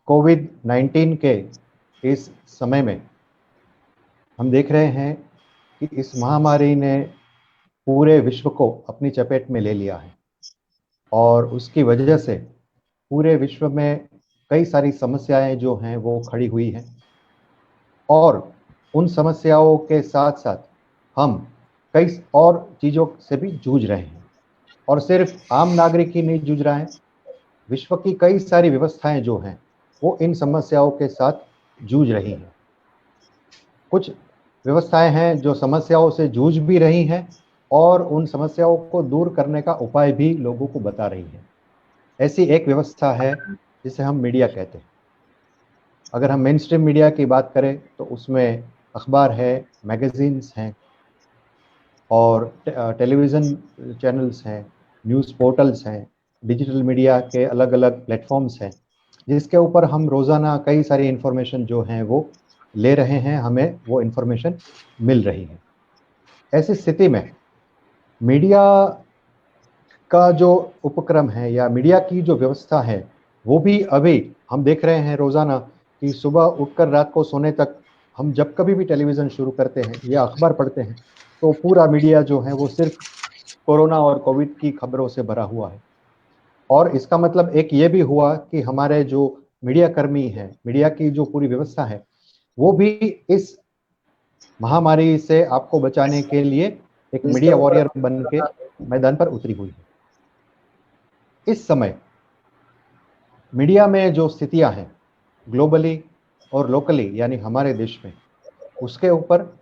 Covid 19 के इस समय में हम देख रहे हैं कि इस महामारी ने पूरे विश्व को अपनी चपेट में ले लिया है और उसकी वजह से पूरे विश्व में कई सारी समस्याएं जो हैं वो खड़ी हुई हैं और उन समस्याओं के साथ साथ हम कई और चीज़ों से भी जूझ रहे हैं। और सिर्फ आम नागरिक ही नहीं जूझ रहा है, विश्व की कई सारी व्यवस्थाएं जो हैं वो इन समस्याओं के साथ जूझ रही हैं। कुछ व्यवस्थाएं हैं जो समस्याओं से जूझ भी रही हैं और उन समस्याओं को दूर करने का उपाय भी लोगों को बता रही हैं। ऐसी एक व्यवस्था है जिसे हम मीडिया कहते हैं। अगर हम मेन स्ट्रीम मीडिया की बात करें तो उसमें अखबार है, मैगजीन्स हैं और टेलीविज़न चैनल्स हैं, न्यूज़ पोर्टल्स हैं, डिजिटल मीडिया के अलग अलग प्लेटफॉर्म्स हैं, जिसके ऊपर हम रोज़ाना कई सारी इन्फॉर्मेशन जो हैं वो ले रहे हैं, हमें वो इन्फॉर्मेशन मिल रही है। ऐसी स्थिति में मीडिया का जो उपक्रम है या मीडिया की जो व्यवस्था है वो भी अभी हम देख रहे हैं रोज़ाना कि सुबह उठकर रात को सोने तक हम जब कभी भी टेलीविज़न शुरू करते हैं या अखबार पढ़ते हैं तो पूरा मीडिया जो है वो सिर्फ कोरोना और कोविड की खबरों से भरा हुआ है। और इसका मतलब एक ये भी हुआ कि हमारे जो मीडिया कर्मी हैं, मीडिया की जो पूरी व्यवस्था है वो भी इस महामारी से आपको बचाने के लिए एक मीडिया वॉरियर बन के मैदान पर उतरी हुई है। इस समय मीडिया में जो स्थितियां हैं ग्लोबली और लोकली यानी हमारे देश में, उसके ऊपर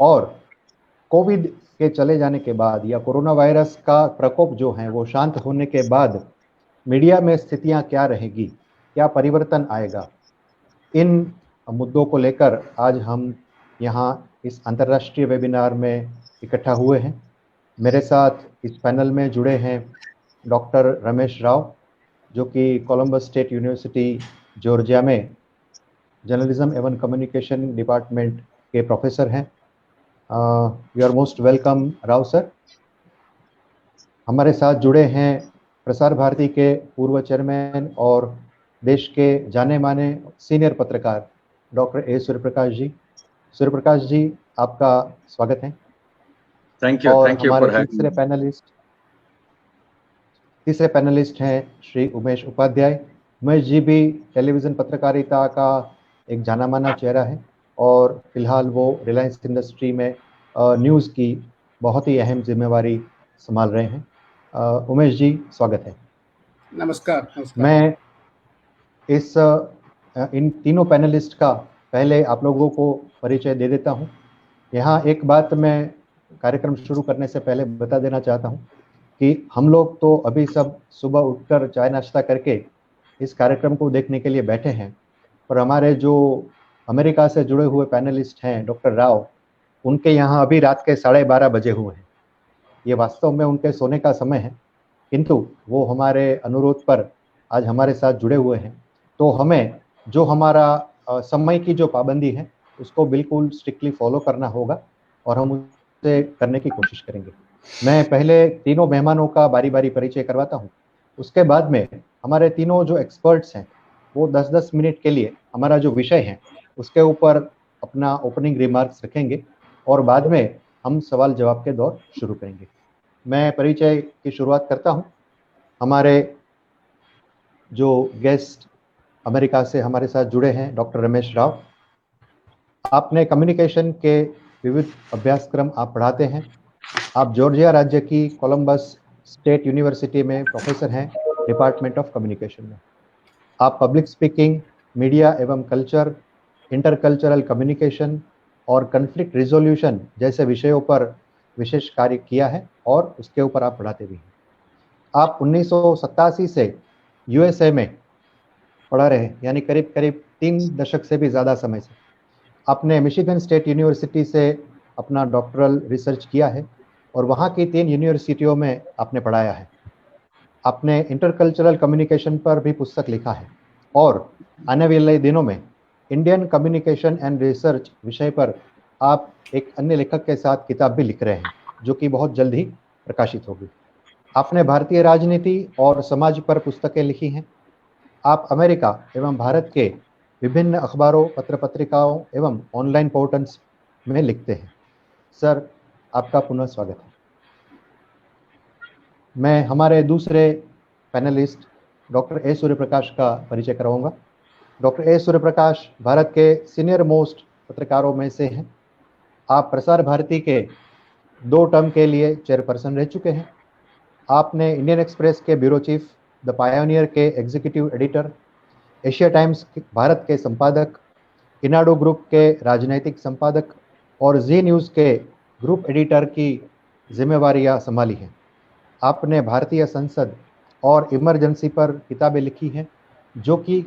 और कोविड के चले जाने के बाद या कोरोना वायरस का प्रकोप जो है वो शांत होने के बाद मीडिया में स्थितियां क्या रहेगी, क्या परिवर्तन आएगा, इन मुद्दों को लेकर आज हम यहाँ इस अंतर्राष्ट्रीय वेबिनार में इकट्ठा हुए हैं। मेरे साथ इस पैनल में जुड़े हैं डॉक्टर रमेश राव, जो कि कोलंबस स्टेट यूनिवर्सिटी जॉर्जिया में जर्नलिज्म एवं कम्युनिकेशन डिपार्टमेंट के प्रोफेसर हैं। You are most welcome Rao sir. हमारे साथ जुड़े हैं प्रसार भारती के पूर्व चेयरमैन और देश के जाने माने सीनियर पत्रकार डॉक्टर ए सूर्यप्रकाश जी। सूर्यप्रकाश जी, आपका स्वागत है। थैंक यू हमारे फॉर हैविंग तीसरे पैनलिस्ट हैं श्री उमेश उपाध्याय। उमेश जी भी टेलीविज़न पत्रकारिता का एक जाना माना चेहरा है और फिलहाल वो रिलायंस इंडस्ट्री में न्यूज़ की बहुत ही अहम जिम्मेवारी संभाल रहे हैं। उमेश जी, स्वागत है। नमस्कार। मैं इन तीनों पैनलिस्ट का पहले आप लोगों को परिचय दे देता हूं। यहाँ एक बात मैं कार्यक्रम शुरू करने से पहले बता देना चाहता हूं कि हम लोग तो अभी सब सुबह उठकर चाय नाश्ता करके इस कार्यक्रम को देखने के लिए बैठे हैं, पर हमारे जो अमेरिका से जुड़े हुए पैनलिस्ट हैं डॉक्टर राव, उनके यहाँ अभी रात के 12:30 बजे हुए हैं। ये वास्तव में उनके सोने का समय है, किंतु वो हमारे अनुरोध पर आज हमारे साथ जुड़े हुए हैं। तो हमें जो हमारा समय की जो पाबंदी है उसको बिल्कुल स्ट्रिक्टली फॉलो करना होगा और हम उसे करने की कोशिश करेंगे। मैं पहले तीनों मेहमानों का बारी बारी परिचय करवाता हूँ, उसके बाद में हमारे तीनों जो एक्सपर्ट्स हैं वो 10-10 मिनट के लिए हमारा जो विषय है उसके ऊपर अपना ओपनिंग रिमार्क्स रखेंगे और बाद में हम सवाल जवाब के दौर शुरू करेंगे। मैं परिचय की शुरुआत करता हूँ। हमारे जो गेस्ट अमेरिका से हमारे साथ जुड़े हैं डॉक्टर रमेश राव। आपने कम्युनिकेशन के विविध अभ्यासक्रम आप पढ़ाते हैं। आप जॉर्जिया राज्य की कोलंबस स्टेट यूनिवर्सिटी में प्रोफेसर हैं डिपार्टमेंट ऑफ कम्युनिकेशन में। आप पब्लिक स्पीकिंग, मीडिया एवं कल्चर, इंटरकल्चरल कम्युनिकेशन और कन्फ्लिक्ट रिजोल्यूशन जैसे विषयों पर विशेष कार्य किया है और उसके ऊपर आप पढ़ाते भी हैं। आप 1987 से यूएसए में पढ़ा रहे हैं, यानी करीब करीब 3 दशक से भी ज़्यादा समय से। आपने मिशिगन स्टेट यूनिवर्सिटी से अपना डॉक्टरल रिसर्च किया है और वहाँ की 3 यूनिवर्सिटियों में आपने पढ़ाया है। आपने इंटरकल्चरल कम्युनिकेशन पर भी पुस्तक लिखा है और आने वाले दिनों में इंडियन कम्युनिकेशन एंड रिसर्च विषय पर आप एक अन्य लेखक के साथ किताब भी लिख रहे हैं जो कि बहुत जल्द ही प्रकाशित होगी। आपने भारतीय राजनीति और समाज पर पुस्तकें लिखी हैं। आप अमेरिका एवं भारत के विभिन्न अखबारों, पत्र पत्रिकाओं एवं ऑनलाइन पोर्टल्स में लिखते हैं। सर, आपका पुनः स्वागत है। मैं हमारे दूसरे पैनलिस्ट डॉक्टर ए सूर्यप्रकाश का परिचय कराऊंगा। डॉक्टर ए सूर्यप्रकाश भारत के सीनियर मोस्ट पत्रकारों में से हैं। आप प्रसार भारती के 2 टर्म के लिए चेयरपर्सन रह चुके हैं। आपने इंडियन एक्सप्रेस के ब्यूरो चीफ, द पायोनियर के executive editor, Asia times Bharat के संपादक, इनाडो ग्रुप के राजनैतिक संपादक और जी न्यूज़ के ग्रुप एडिटर की जिम्मेवारियां संभाली हैं। आपने भारतीय संसद और इमरजेंसी पर किताबें लिखी हैं, जो कि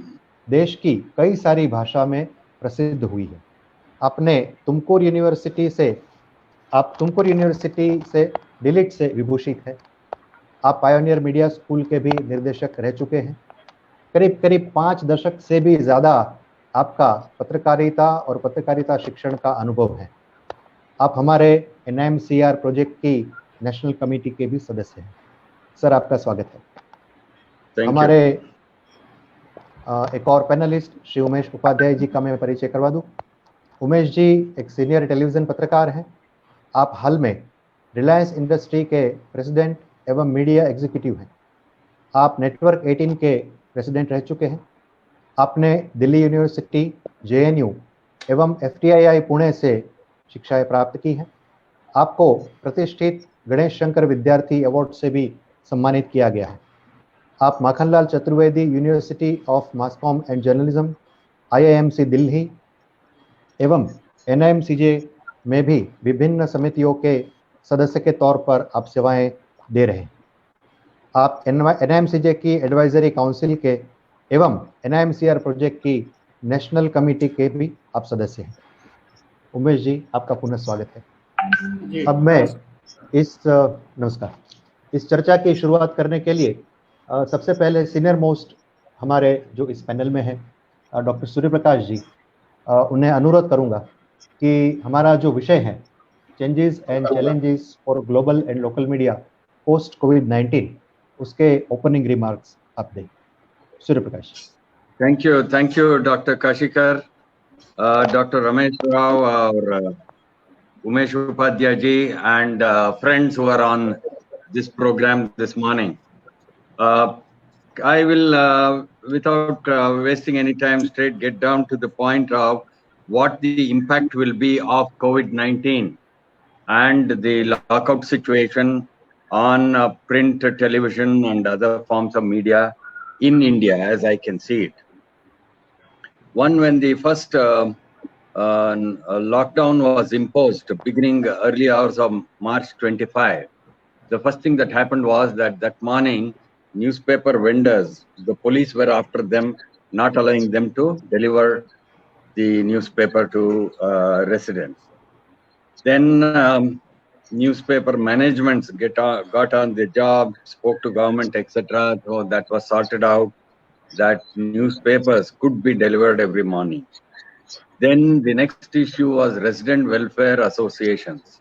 देश की कई सारी भाषा में प्रसिद्ध हुई है। आपने तुमकुर यूनिवर्सिटी से डिलीट से विभूषित है। आप पायोनियर मीडिया स्कूल के भी निर्देशक रह चुके हैं। करीब करीब 5 दशक से भी ज़्यादा आपका पत्रकारिता और पत्रकारिता शिक्षण का अनुभव है। आप हमारे NIMCR प्रोजेक्ट की नेशनल कमेटी के भी सदस्य हैं। सर, आपका स्वागत है। हमारे एक और पैनलिस्ट श्री उमेश उपाध्याय जी का मैं परिचय करवा दूं। उमेश जी एक सीनियर टेलीविज़न पत्रकार हैं। आप हाल में रिलायंस इंडस्ट्री के प्रेसिडेंट एवं मीडिया एग्जीक्यूटिव हैं। आप नेटवर्क 18 के प्रेसिडेंट रह चुके हैं। आपने दिल्ली यूनिवर्सिटी, JNU एवं FTII पुणे से शिक्षाएं प्राप्त की हैं। आपको प्रतिष्ठित गणेश शंकर विद्यार्थी अवार्ड से भी सम्मानित किया गया है। आप Makhanlal Chaturvedi university of mass com and journalism, IIMC Delhi एवं NIMCJ में भी विभिन्न समितियों के सदस्य के तौर पर आप सेवाएं दे रहे हैं। आप NIMCJ की एडवाइजरी काउंसिल के एवं NIMCR प्रोजेक्ट की नेशनल कमेटी के भी आप सदस्य हैं। उमेश जी, आपका पुनः स्वागत है। अब मैं इस चर्चा की शुरुआत करने के लिए सबसे पहले सीनियर मोस्ट हमारे जो इस पैनल में है डॉक्टर सूर्यप्रकाश जी, उन्हें अनुरोध करूंगा कि हमारा जो विषय है changes and challenges for global and local media post कोविड-19, उसके ओपनिंग रिमार्क्स आप दें। Suryaprakash. Thank you, Dr. Kashikar, Dr. Ramesh Rao, और Umesh Upadhyay ji, and friends who are on this program this morning. I will, without wasting any time, straight get down to the point of what the impact will be of COVID-19 and the lockout situation on print television and other forms of media in India, as I can see it. One, when the first lockdown was imposed, beginning early hours of March 25, the first thing that happened was that morning, newspaper vendors, the police were after them, not allowing them to deliver the newspaper to residents. Then newspaper managements got on the job, spoke to government, etc. So that was sorted out, that newspapers could be delivered every morning. Then the next issue was resident welfare associations.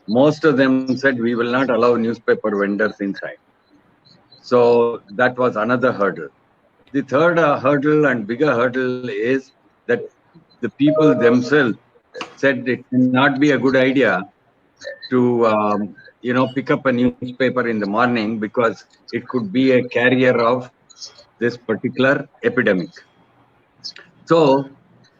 Most of them said, we will not allow newspaper vendors inside. So that was another hurdle. The third hurdle and bigger hurdle is that the people themselves said it cannot be a good idea to pick up a newspaper in the morning because it could be a carrier of this particular epidemic. So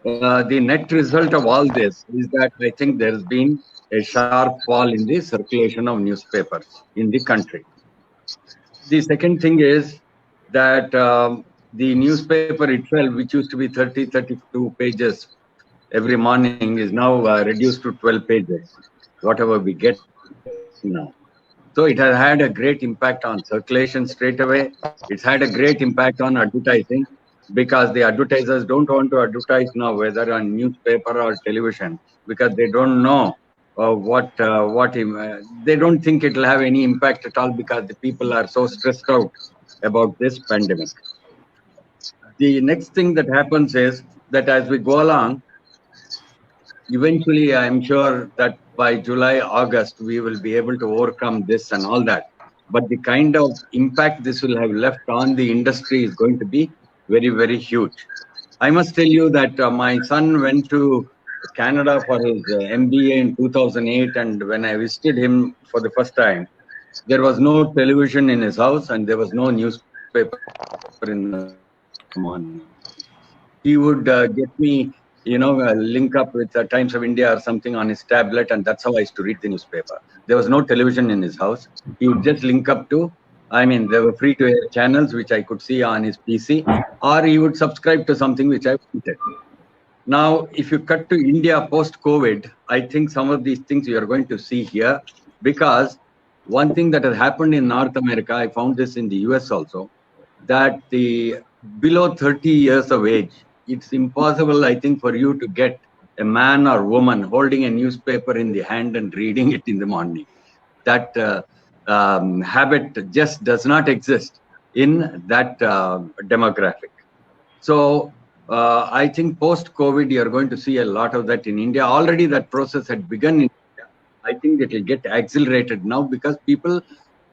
the net result of all this is that I think there has been a sharp fall in the circulation of newspapers in the country. The second thing is that the newspaper itself, which used to be 30-32 pages every morning, is now reduced to 12 pages, whatever we get now. So it has had a great impact on circulation straight away. It's had a great impact on advertising, because the advertisers don't want to advertise now, whether on newspaper or television, because they don't know they don't think it will have any impact at all, because the people are so stressed out about this pandemic. The next thing that happens is that as we go along, eventually I'm sure that by July, August, we will be able to overcome this and all that. But the kind of impact this will have left on the industry is going to be very, very huge. I must tell you that my son went to Canada for his MBA in 2008, and when I visited him for the first time, there was no television in his house and there was no newspaper in the morning. He would get me, link up with the Times of India or something on his tablet, and that's how I used to read the newspaper. There was no television in his house. He would just link up to, there were free-to-air channels which I could see on his PC, or he would subscribe to something which I wanted. Now, if you cut to India post-COVID, I think some of these things you are going to see here, because one thing that has happened in North America, I found this in the US also, that the below 30 years of age, it's impossible, I think, for you to get a man or woman holding a newspaper in the hand and reading it in the morning. That habit just does not exist in that demographic. So I think post-COVID, you're going to see a lot of that in India. Already that process had begun in India. I think it will get accelerated now because people,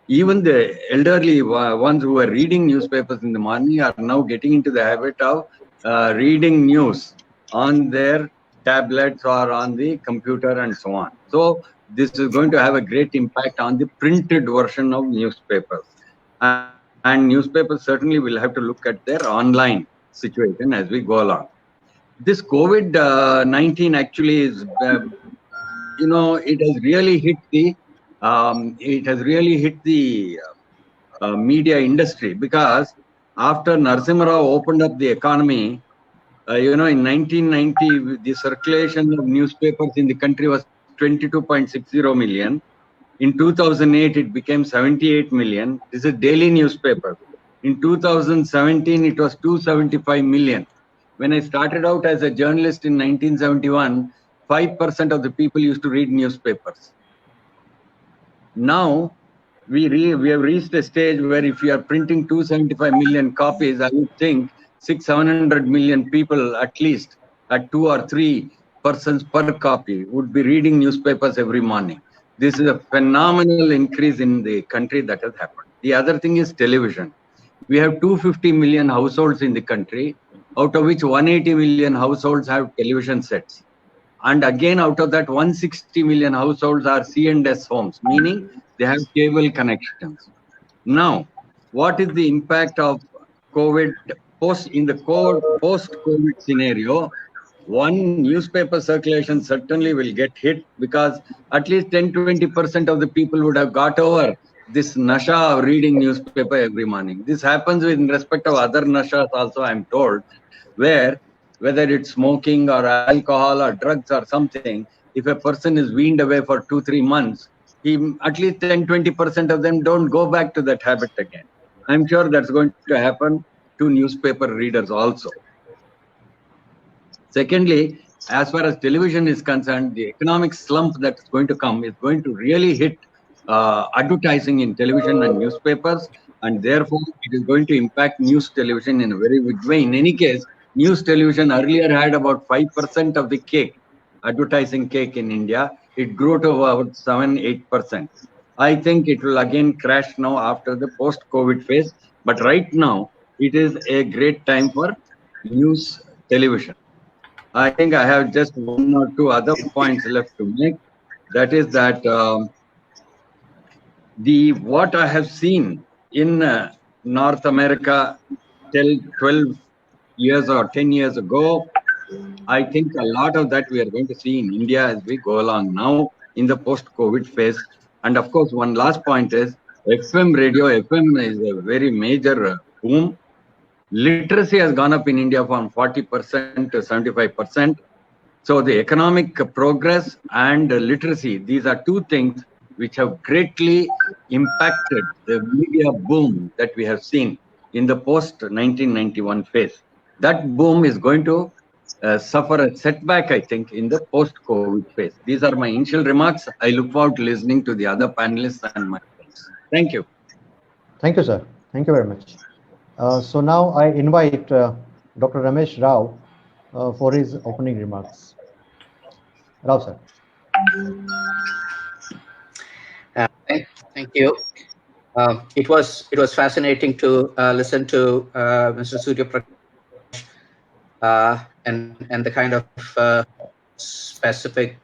even the elderly ones who are reading newspapers in the morning, are now getting into the habit of reading news on their tablets or on the computer and so on. So this is going to have a great impact on the printed version of newspapers. And newspapers certainly will have to look at their online situation as we go along. This COVID-19 actually is, it has really hit the media industry, because after Narasimha Rao opened up the economy, in 1990, the circulation of newspapers in the country was 22.60 million. In 2008, it became 78 million. This is daily newspaper. In 2017, it was 275 million. When I started out as a journalist in 1971, 5% of the people used to read newspapers. Now, we have reached a stage where if you are printing 275 million copies, I would think 600-700 million people at least, at 2 or 3 persons per copy, would be reading newspapers every morning. This is a phenomenal increase in the country that has happened. The other thing is television. We have 250 million households in the country, out of which 180 million households have television sets. And again, out of that, 160 million households are C&S homes, meaning they have cable connections. Now, what is the impact of COVID in the post-COVID scenario? One, newspaper circulation certainly will get hit, because at least 10-20% of the people would have got over this nasha of reading newspaper every morning. This happens in respect of other nashas also, I'm told, where whether it's smoking or alcohol or drugs or something, if a person is weaned away for 2-3 months, at least 10-20% of them don't go back to that habit again. I'm sure that's going to happen to newspaper readers also. Secondly, as far as television is concerned, the economic slump that's going to come is going to really hit advertising in television and newspapers, and therefore it is going to impact news television in a very big way. In any case, news television earlier had about 5% of the cake, advertising cake in India. It grew to about 7-8%. I think it will again crash now after the post-COVID phase. But right now, it is a great time for news television. I think I have just 1 or 2 other points left to make. That is that what I have seen in North America till 12 years or 10 years ago, I think a lot of that we are going to see in India as we go along now in the post-COVID phase. And of course, one last point is FM radio. FM is a very major boom. Literacy has gone up in India from 40% to 75%. So the economic progress and literacy, these are 2 things which have greatly impacted the media boom that we have seen in the post-1991 phase. That boom is going to suffer a setback, I think, in the post-COVID phase. These are my initial remarks. I look forward to listening to the other panelists and my friends. Thank you. Thank you, sir. Thank you very much. So now I invite Dr. Ramesh Rao for his opening remarks. Rao, sir. Thank you. It was fascinating to listen to Mr. Surya and the kind of specific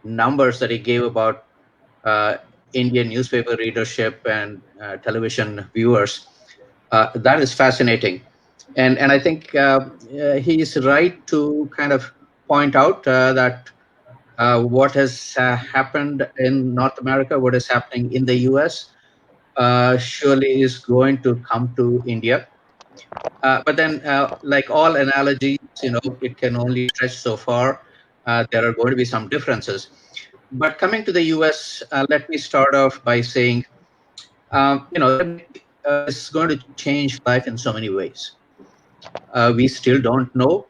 numbers that he gave about Indian newspaper readership and television viewers, that is fascinating. And I think he's right to kind of point out that what has happened in North America, what is happening in the US, surely is going to come to India. But then, like all analogies, it can only stretch so far. There are going to be some differences. But coming to the US, let me start off by saying, it's going to change life in so many ways. We still don't know,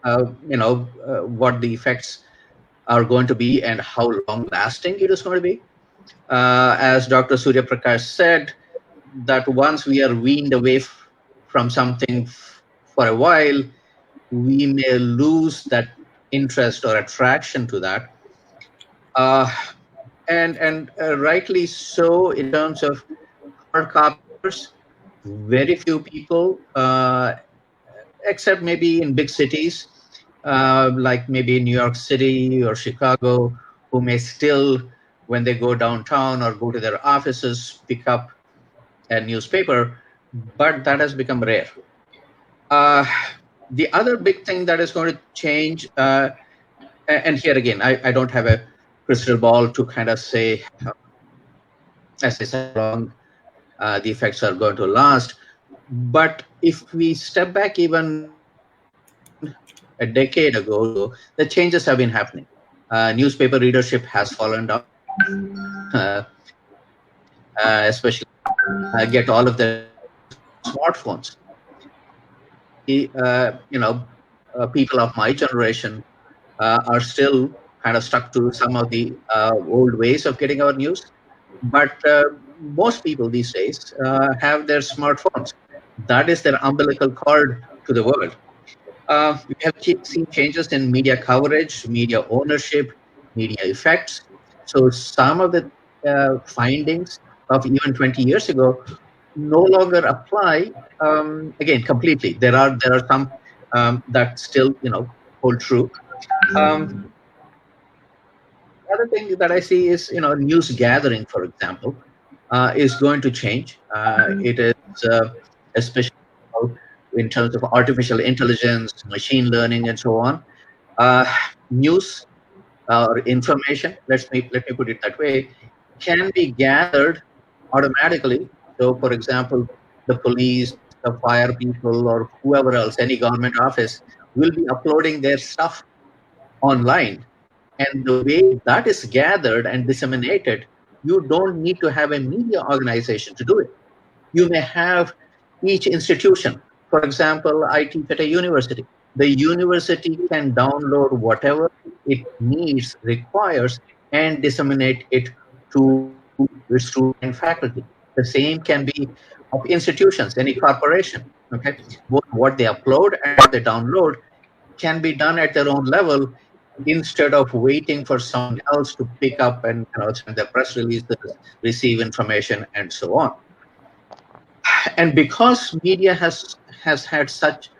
what the effects are going to be and how long lasting it is going to be. As Dr. Surya Prakash said, that once we are weaned away from something for a while, we may lose that interest or attraction to that. And rightly so, in terms of hard copiers, very few people, except maybe in big cities, like maybe New York City or Chicago, who may still, when they go downtown or go to their offices, pick up a newspaper, but that has become rare. The other big thing that is going to change, and here again, I don't have a crystal ball to kind of say, as I said, how long the effects are going to last. But if we step back even a decade ago, the changes have been happening. Newspaper readership has fallen down, especially get all of the smartphones. People of my generation are still kind of stuck to some of the old ways of getting our news. But most people these days have their smartphones. That is their umbilical cord to the world. We have seen changes in media coverage, media ownership, media effects. So some of the findings of even 20 years ago no longer apply, again, completely. There are some that still hold true. The other thing that I see is news gathering, for example, is going to change. It is especially in terms of artificial intelligence, machine learning, and so on. News or information, let me put it that way, can be gathered automatically. So, for example, the police, the fire people, or whoever else, any government office, will be uploading their stuff online. And the way that is gathered and disseminated, you don't need to have a media organization to do it. You may have each institution. For example, I teach at a university. The university can download whatever it needs, requires, and disseminate it to the student and faculty. The same can be of institutions, any corporation. Okay, both what they upload and what they download can be done at their own level instead of waiting for someone else to pick up and send their press releases, receive information, and so on. And because media has had such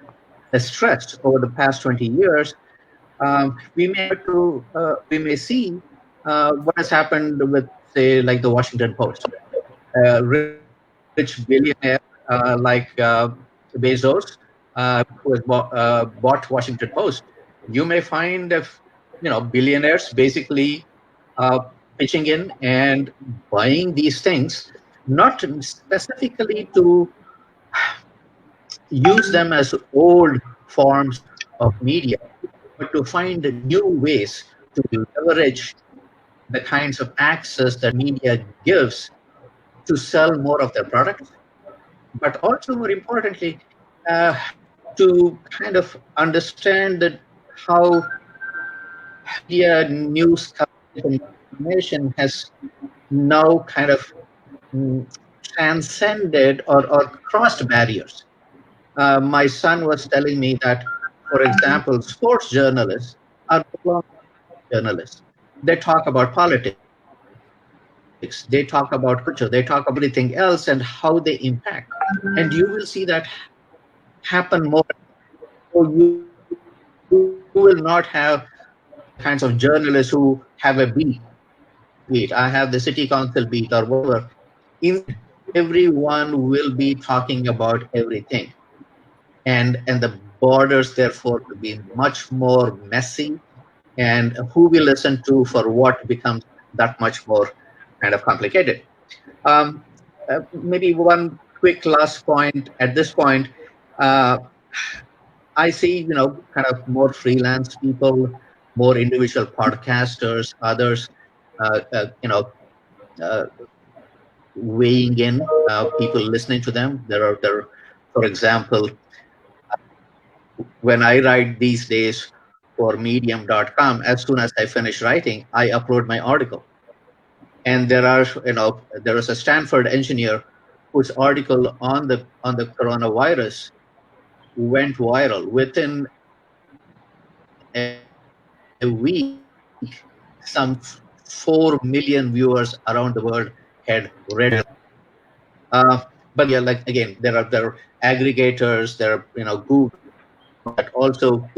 a stress over the past 20 years, we may see what has happened with, say, like the Washington Post. Rich billionaire like Bezos, who has bought Washington Post. You may find billionaires basically pitching in and buying these things, not specifically to use them as old forms of media, but to find new ways to leverage the kinds of access that media gives to sell more of their products, but also more importantly, to kind of understand that how media news information has now kind of transcended or crossed barriers. My son was telling me that, for example, sports journalists are no longer journalists. They talk about politics, they talk about culture, they talk about everything else and how they impact. And you will see that happen more. So you will not have kinds of journalists who have a beat. I have the city council beat or whatever. Everyone will be talking about everything, and the borders therefore will be much more messy, and who we listen to for what becomes that much more kind of complicated. Maybe one quick last point at this point. I see, kind of more freelance people, more individual podcasters, others, uh, uh, you know, uh, weighing in, people listening to them. There, for example, when I write these days for medium.com, as soon as I finish writing, I upload my article. And there is a Stanford engineer whose article on the coronavirus went viral within a week. Some 4 million viewers around the world had read it. But yeah, like again, there are aggregators, there are Google that also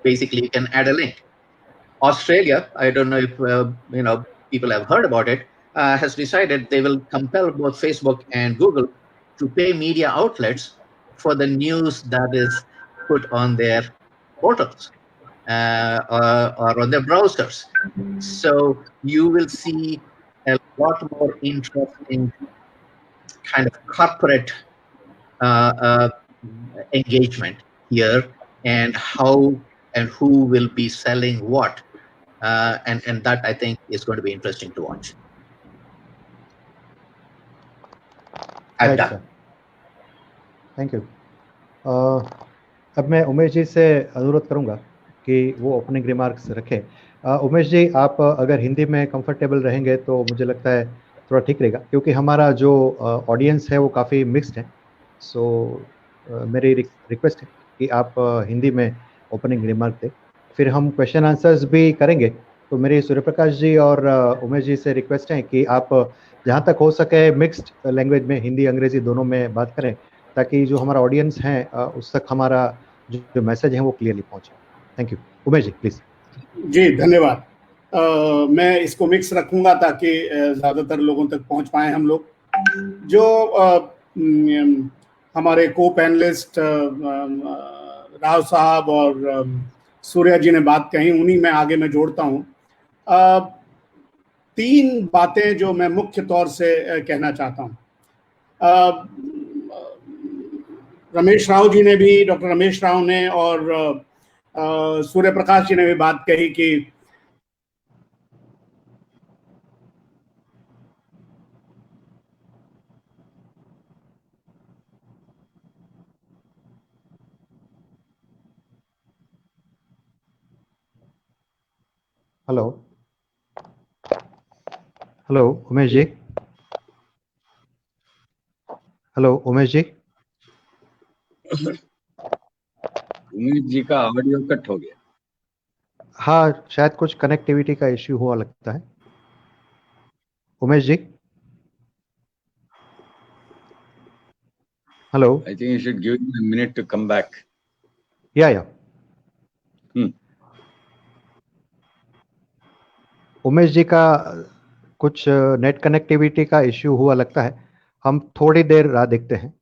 basically you can add a link. Australia, I don't know if people have heard about it, has decided they will compel both Facebook and Google to pay media outlets for the news that is put on their portals or on their browsers. So you will see a lot more interesting kind of corporate engagement here, and how and who will be selling what. And that I think is going to be interesting to watch. I'm done. Thank you. अब मैं उमेश जी से अनुरोध करूंगा कि वो opening remarks रखें। उमेश जी, आप अगर हिंदी में कंफर्टेबल रहेंगे तो मुझे लगता है थोड़ा ठीक रहेगा, क्योंकि हमारा जो ऑडियंस है वो काफ़ी मिक्स्ड है। सो मेरी रिक्वेस्ट है कि आप हिंदी में ओपनिंग रिमार्क दें, फिर हम क्वेश्चन आंसर्स भी करेंगे। तो मेरी सूर्यप्रकाश जी और उमेश जी से रिक्वेस्ट है कि आप जहाँ तक हो सके मिक्स्ड लैंग्वेज में, हिंदी अंग्रेजी दोनों में बात करें, ताकि जो हमारा ऑडियंस है उस तक हमारा जो मैसेज है वो क्लियरली पहुंचे। Thank you. Umesh ji please. जी धन्यवाद। मैं इसको मिक्स रखूंगा ताकि ज़्यादातर लोगों तक पहुंच पाए हम लोग। जो हमारे को पैनलिस्ट राव साहब और सूर्या जी ने बात कही, उन्हीं में आगे मैं जोड़ता हूं। 3 बातें जो मैं मुख्य तौर से कहना चाहता हूं। रमेश राव जी ने भी, डॉक्टर रमेश राव ने और सूर्य प्रकाश जी ने भी बात कही कि hello hello Umesh ji. Hello Umesh ji. Umesh ji का ऑडियो कट हो गया। हाँ, शायद कुछ कनेक्टिविटी का इश्यू हुआ लगता है। Umesh ji. Hello. I think you should give him a minute to come back. या उमेश जी का कुछ नेट कनेक्टिविटी का इश्यू हुआ लगता है। हम थोड़ी देर राह देखते हैं।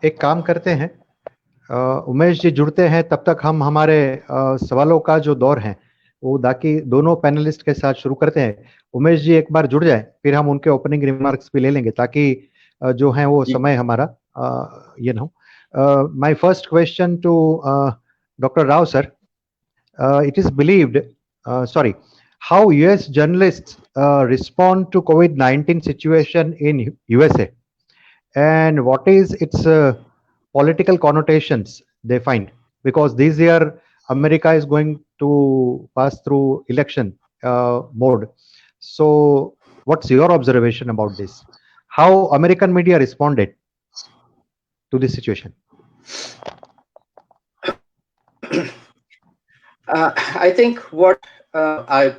एक काम करते हैं, उमेश जी जुड़ते हैं तब तक हम हमारे सवालों का जो दौर है वो बाकी दोनों पैनलिस्ट के साथ शुरू करते हैं। उमेश जी एक बार जुड़ जाए, फिर हम उनके ओपनिंग रिमार्क्स भी ले लेंगे, ताकि जो है वो समय हमारा ये ना हो। My first question to doctor Rao sir, it is believed, how US journalists respond to COVID-19 situation in USA, and what is its political connotations they find, because this year America is going to pass through election mode. So, what's your observation about this? How American media responded to this situation? I think what I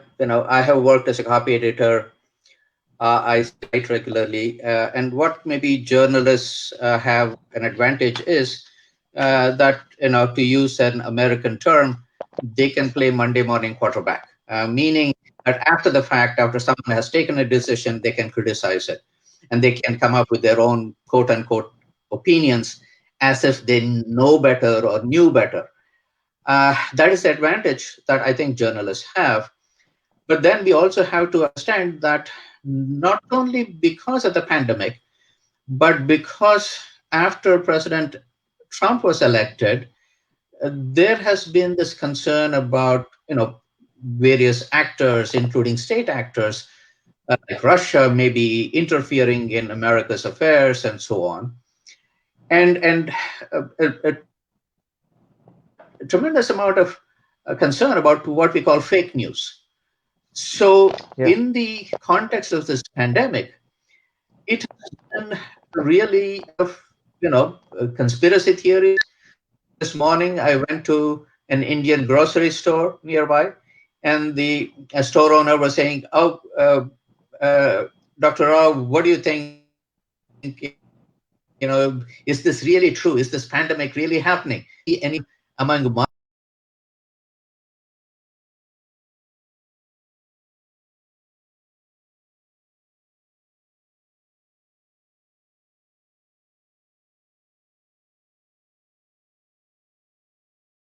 have worked as a copy editor. I write regularly, and what maybe journalists have an advantage is that, to use an American term, they can play Monday morning quarterback, meaning that after the fact, after someone has taken a decision, they can criticize it, and they can come up with their own quote unquote opinions as if they know better or knew better. That is the advantage that I think journalists have. But then we also have to understand that not only because of the pandemic, but because after President Trump was elected, there has been this concern about, various actors, including state actors, like Russia, maybe interfering in America's affairs and so on. And a tremendous amount of concern about what we call fake news. So in the context of this pandemic, it has been really conspiracy theories. This morning, I went to an Indian grocery store nearby, and the store owner was saying, "Oh, Dr. Rao, what do you think? Is this really true? Is this pandemic really happening?" Any among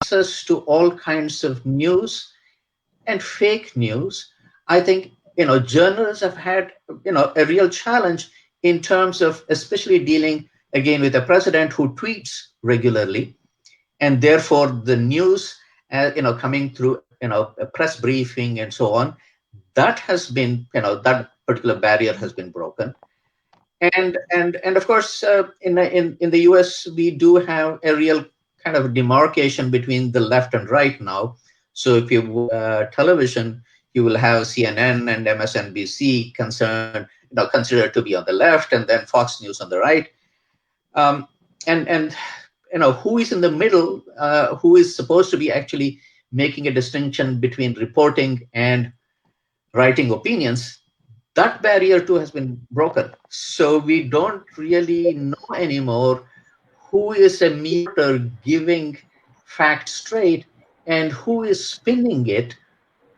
access to all kinds of news and fake news, I think journalists have had a real challenge in terms of especially dealing again with a president who tweets regularly, and therefore the news coming through a press briefing and so on, that has been that particular barrier has been broken. And of course in the US we do have a real kind of demarcation between the left and right now. So if you television, you will have CNN and MSNBC considered to be on the left, and then Fox News on the right. And who is in the middle? Who is supposed to be actually making a distinction between reporting and writing opinions? That barrier too has been broken. So we don't really know anymore who is a meter giving facts straight and who is spinning it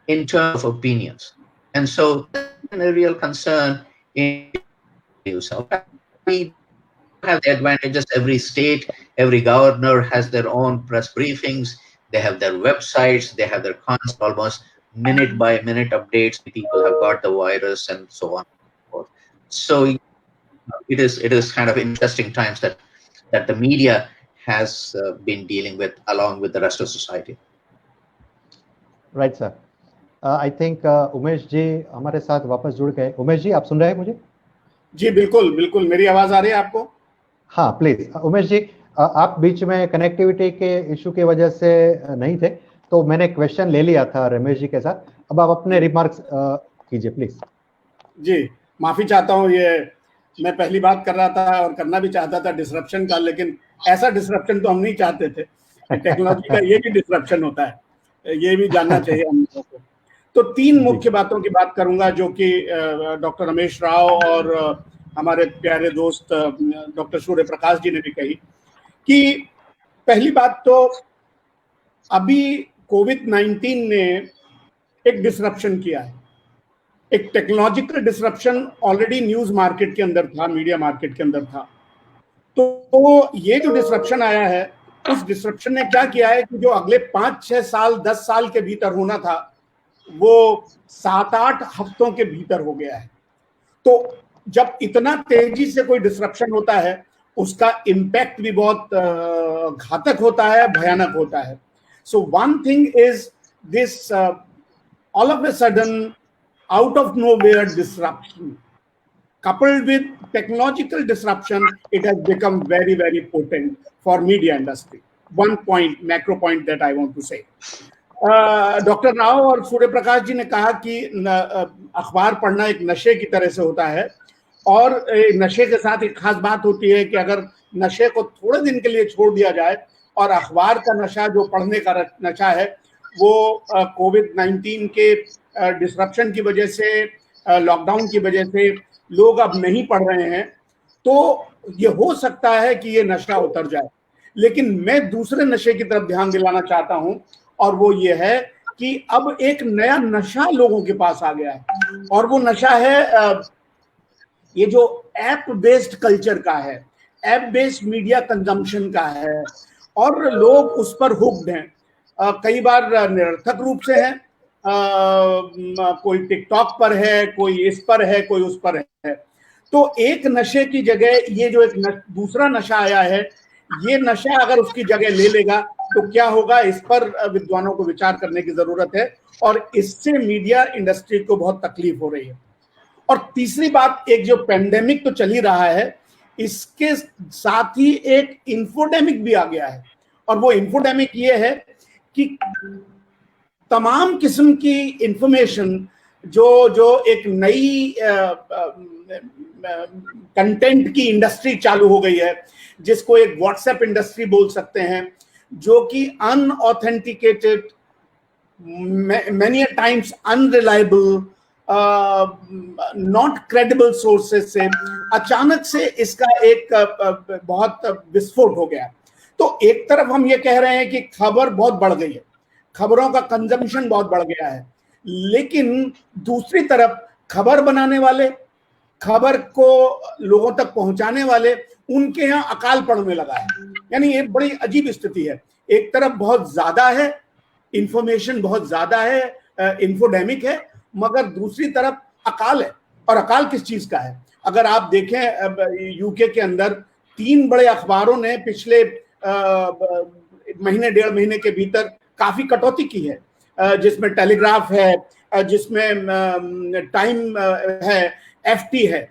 in terms of opinions. And so that's a real concern in news. We have the advantages. Every state, every governor has their own press briefings. They have their websites. They have their constant, almost minute by minute updates. People have got the virus and so on. So it is kind of interesting times that the media has been dealing with along with the rest of society. Right, sir. I think Umesh ji हमारे साथ वापस जुड़ गए. उमेश जी, आप सुन रहे हैं मुझे? जी बिल्कुल बिल्कुल, मेरी आवाज आ रही है आपको? हाँ, प्लीज. उमेश जी, आप बीच में कनेक्टिविटी के इशू की वजह से नहीं थे, तो मैंने क्वेश्चन ले लिया था रमेश जी के साथ. अब आप अपने रिमार्क्स कीजिए प्लीज. जी माफी चाहता हूँ, ये मैं पहली बात कर रहा था और करना भी चाहता था डिसरप्शन का, लेकिन ऐसा डिसरप्शन तो हम नहीं चाहते थे. टेक्नोलॉजी का ये भी डिसरप्शन होता है, ये भी जानना चाहिए हम लोगों को. तो तीन मुख्य बातों की बात करूंगा जो कि डॉक्टर रमेश राव और हमारे प्यारे दोस्त डॉक्टर सूर्य प्रकाश जी ने भी कही. कि पहली बात तो अभी कोविड-19 ने एक डिसरप्शन किया है. एक technological disruption already news market के अंदर था, मीडिया मार्केट के अंदर था. तो ये जो डिसरप्शन आया है, उस डिसरप्शन ने क्या किया है कि जो अगले 5-6 साल 10 साल के भीतर होना था वो 7-8 हफ्तों के भीतर हो गया है. तो जब इतना तेजी से कोई डिसरप्शन होता है उसका इम्पैक्ट भी बहुत घातक होता है, भयानक होता है. So one thing is this all of a sudden out of nowhere disruption coupled with technological disruption, it has become very, very potent for media industry. One point, macro point that I want to say. Doctor Rao और सूर्य प्रकाश जी ने कहा कि अखबार पढ़ना एक नशे की तरह से होता है, और नशे के साथ एक खास बात होती है कि अगर नशे को थोड़े दिन के लिए छोड़ दिया जाए, और अखबार का नशा जो पढ़ने का नशा है वो कोविड-19 के डिसरप्शन की वजह से, लॉकडाउन की वजह से लोग अब नहीं पढ़ रहे हैं, तो ये हो सकता है कि ये नशा उतर जाए। लेकिन मैं दूसरे नशे की तरफ ध्यान दिलाना चाहता हूं, और वो ये है कि अब एक नया नशा लोगों के पास आ गया है, और वो नशा है ये जो ऐप बेस्ड कल्चर का है, ऐप बेस्ड मीडिया कंजम्पशन का है, और लोग उस पर हुक्ड हैं। कई बार निरर्थक रूप से हैं, कोई टिकटॉक पर है, कोई इस पर है, कोई उस पर है। तो एक नशे की जगह ये जो एक दूसरा नशा आया है, ये नशा अगर उसकी जगह ले लेगा तो क्या होगा, इस पर विद्वानों को विचार करने की जरूरत है, और इससे मीडिया इंडस्ट्री को बहुत तकलीफ हो रही है। और तीसरी बात, एक जो पेंडेमिक तो चल ही रहा है, इसके साथ ही एक इंफोडेमिक भी आ गया है, और वो इंफोडेमिक ये है कि तमाम किस्म की इंफॉर्मेशन जो एक नई कंटेंट की इंडस्ट्री चालू हो गई है, जिसको एक व्हाट्सएप इंडस्ट्री बोल सकते हैं, जो कि unauthenticated, many a times unreliable, not credible sources से अचानक से इसका एक बहुत विस्फोट हो गया। तो एक तरफ हम ये कह रहे हैं कि खबर बहुत बढ़ गई है, खबरों का कंजम्पशन बहुत बढ़ गया है, लेकिन दूसरी तरफ खबर बनाने वाले, खबर को लोगों तक पहुंचाने वाले, उनके यहाँ अकाल पड़ने लगा है। यानी ये बड़ी अजीब स्थिति है। एक तरफ बहुत ज्यादा है, इंफॉर्मेशन बहुत ज्यादा है, इंफोडेमिक है, मगर दूसरी तरफ अकाल है। और अकाल किस चीज का है? अगर आप देखें, यूके के अंदर 3 बड़े अखबारों ने पिछले महीने 1.5 महीने के भीतर काफी कटौती की है, जिसमें टेलीग्राफ है, जिसमें टाइम है, एफटी है।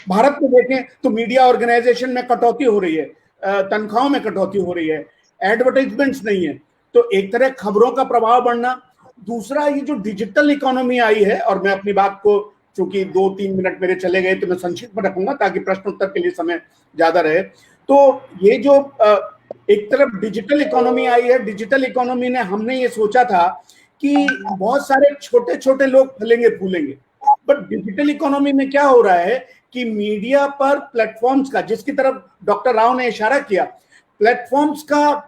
भारत में देखें तो मीडिया ऑर्गेनाइजेशन में कटौती हो रही है, तनख्वाहों में कटौती हो रही है, एडवर्टाइजमेंट्स नहीं है। तो एक तरह खबरों का प्रभाव बढ़ना, दूसरा ये जो डिजिटल इकोनॉमी आई है, और मैं अपनी बात को, चूंकि 2-3 मिनट मेरे चले गए तो मैं संक्षिप्त में रखूंगा ताकि प्रश्न उत्तर के लिए समय ज्यादा रहे। तो ये जो एक तरफ डिजिटल इकोनॉमी आई है, डिजिटल इकोनॉमी ने, हमने ये सोचा था कि बहुत सारे छोटे छोटे लोग फलेंगे फूलेंगे, बट डिजिटल इकोनॉमी में क्या हो रहा है कि मीडिया पर प्लेटफॉर्म्स का, जिसकी तरफ डॉक्टर राव ने इशारा किया, प्लेटफॉर्म्स का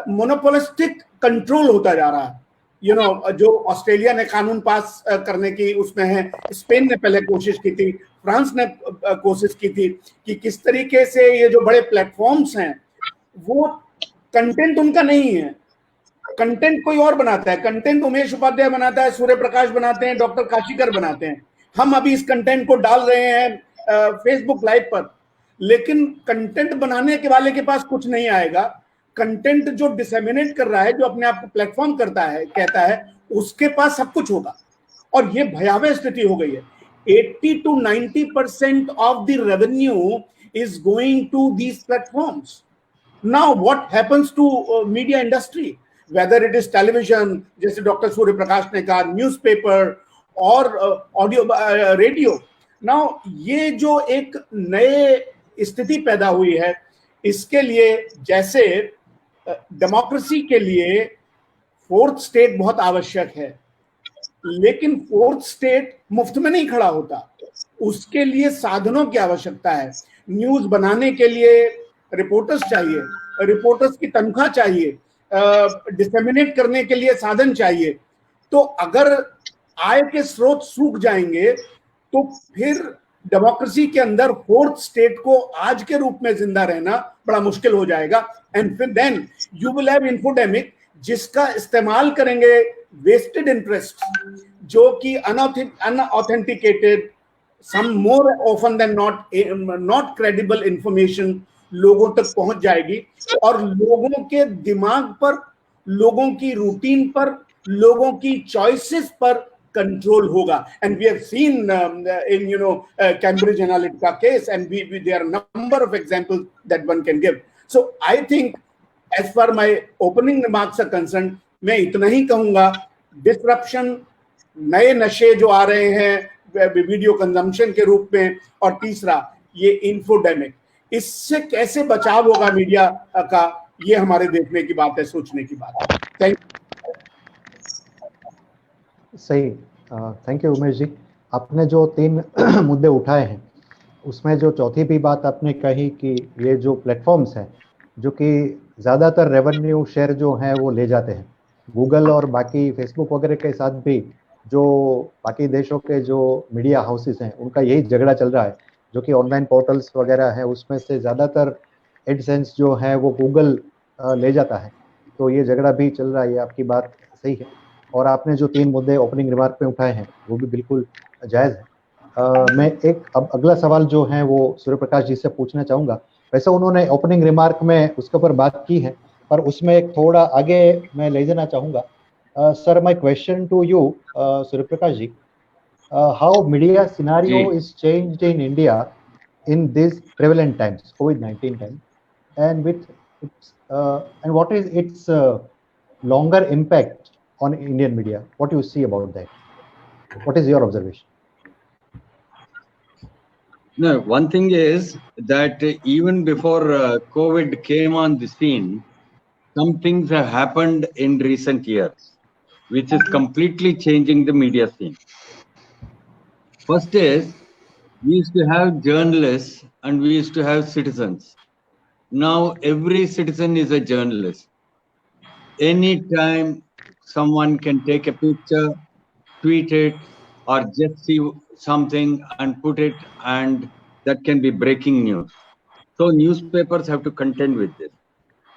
मोनोपोलिस्टिक कंट्रोल होता जा रहा है। जो ऑस्ट्रेलिया ने कानून पास करने की उसमें है, स्पेन ने पहले कोशिश की थी, फ्रांस ने कोशिश की थी कि किस तरीके से ये जो बड़े प्लेटफॉर्म्स हैं, वो कंटेंट उनका नहीं है, कंटेंट कोई और बनाता है, कंटेंट उमेश उपाध्याय बनाता है, सूर्य प्रकाश बनाते हैं, डॉक्टर काशीकर बनाते हैं। हम अभी इस कंटेंट को डाल रहे हैं फेसबुक लाइव पर, लेकिन कंटेंट बनाने के वाले के पास कुछ नहीं आएगा। कंटेंट जो डिसेमिनेट कर रहा है, जो अपने आप को प्लेटफॉर्म करता है, कहता है, उसके पास सब कुछ होगा। और ये भयावह स्थिति हो गई है। 80 to 90% of the revenue is going to these platforms. Now what happens to media industry, whether it is television, जैसे डॉक्टर सूर्य प्रकाश ने कहा, न्यूज़पेपर और ऑडियो, रेडियो। नाउ ये जो एक नए स्थिति पैदा हुई है, इसके लिए, जैसे डेमोक्रेसी के लिए फोर्थ स्टेट बहुत आवश्यक है, लेकिन फोर्थ स्टेट मुफ्त में नहीं खड़ा होता, उसके लिए साधनों की आवश्यकता है। न्यूज बनाने के लिए रिपोर्टर्स चाहिए, रिपोर्टर्स की तनख्वाह चाहिए, डिसेमिनेट करने के लिए साधन चाहिए। तो अगर आय के स्रोत सूख जाएंगे तो फिर डेमोक्रेसी के अंदर फोर्थ स्टेट को आज के रूप में जिंदा रहना बड़ा मुश्किल हो जाएगा। एंड फिर then you will have infodemic, जिसका इस्तेमाल करेंगे वेस्टेड इंटरेस्ट, जो कि unauthenticated, some more often than not credible information लोगों तक पहुंच जाएगी, और लोगों के दिमाग पर, लोगों की रूटीन पर, लोगों की चॉइसेस पर कंट्रोल होगा। And we have seen in Cambridge Analytica case, and there are a number of examples that one can give. So I think, as far my opening remarks are concerned, मैं इतना ही कहूंगा, disruption, नए नशे जो आ रहे हैं video consumption के रूप में, और तीसरा ये इन्फोडेमिक, इससे कैसे बचाव होगा मीडिया का, ये हमारे देखने की बात है, सोचने की बात है। थैंक सही, थैंक यू उमेश जी। आपने जो 3 मुद्दे उठाए हैं, उसमें जो चौथी भी बात आपने कही कि ये जो प्लेटफॉर्म्स हैं जो कि ज़्यादातर रेवेन्यू शेयर जो है वो ले जाते हैं, गूगल और बाकी फेसबुक वगैरह के साथ भी जो बाकी देशों के जो मीडिया हाउसेस हैं उनका यही झगड़ा चल रहा है, जो कि ऑनलाइन पोर्टल्स वगैरह है उसमें से ज़्यादातर एडसेंस जो है वो गूगल ले जाता है। तो ये झगड़ा भी चल रहा है, ये आपकी बात सही है। और आपने जो 3 मुद्दे ओपनिंग रिमार्क में उठाए हैं वो भी बिल्कुल जायज़ है। मैं एक अब अगला सवाल जो है वो सूर्य प्रकाश जी से पूछना चाहूँगा। वैसे उन्होंने ओपनिंग रिमार्क में उसके ऊपर बात की है, पर उसमें एक थोड़ा आगे मैं ले जाना चाहूँगा। Sir, my question to you, Surya Prakash ji, how media scenario is changed in India in these prevalent times, COVID-19 time, and with its, and what is its longer impact on Indian media? What do you see about that? What is your observation? No, one thing is that even before COVID came on the scene, some things have happened in recent years, which is completely changing the media scene. First is, we used to have journalists and we used to have citizens. Now every citizen is a journalist. Anytime someone can take a picture, tweet it, or just see something and put it, and that can be breaking news. So newspapers have to contend with this.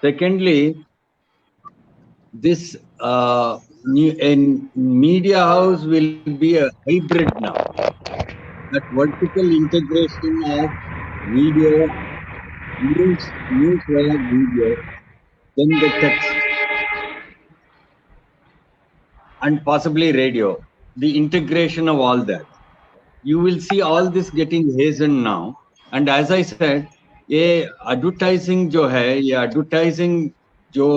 Secondly, this media house will be a hybrid now. That vertical integration of video, news via video, then the text, and possibly radio, the integration of all that. You will see all this getting hastened now. And as I said, ये advertising जो है, ये advertising जो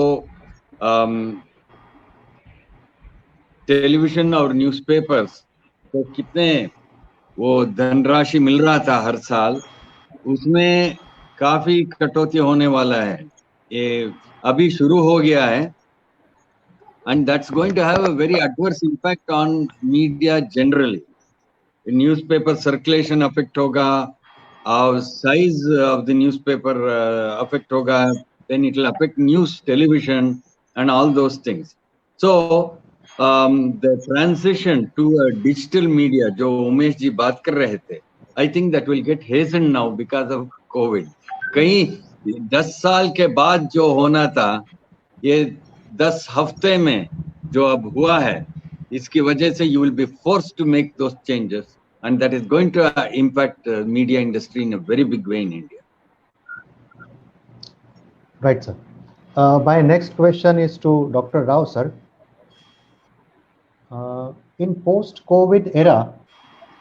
television और newspapers तो कितने वो धनराशि मिल रहा था हर साल, उसमें काफी कटौती होने वाला है। ये अभी शुरू हो गया है, and that's going to have a very adverse impact on media generally. Newspaper circulation affect होगा, our size of the newspaper affect होगा, then it will affect news, television, and all those things. So the transition to a digital media, जो उमेश जी बात कर रहे थे, I think that will get hastened now because of COVID. कहीं 10 साल के बाद जो होना था, ये 10 हफ्ते में जो अब हुआ है, इसकी वजह से you will be forced to make those changes, and that is going to impact media industry in a very big way in India. Right, sir. My next question is to Dr. Rao, sir. In post-COVID era,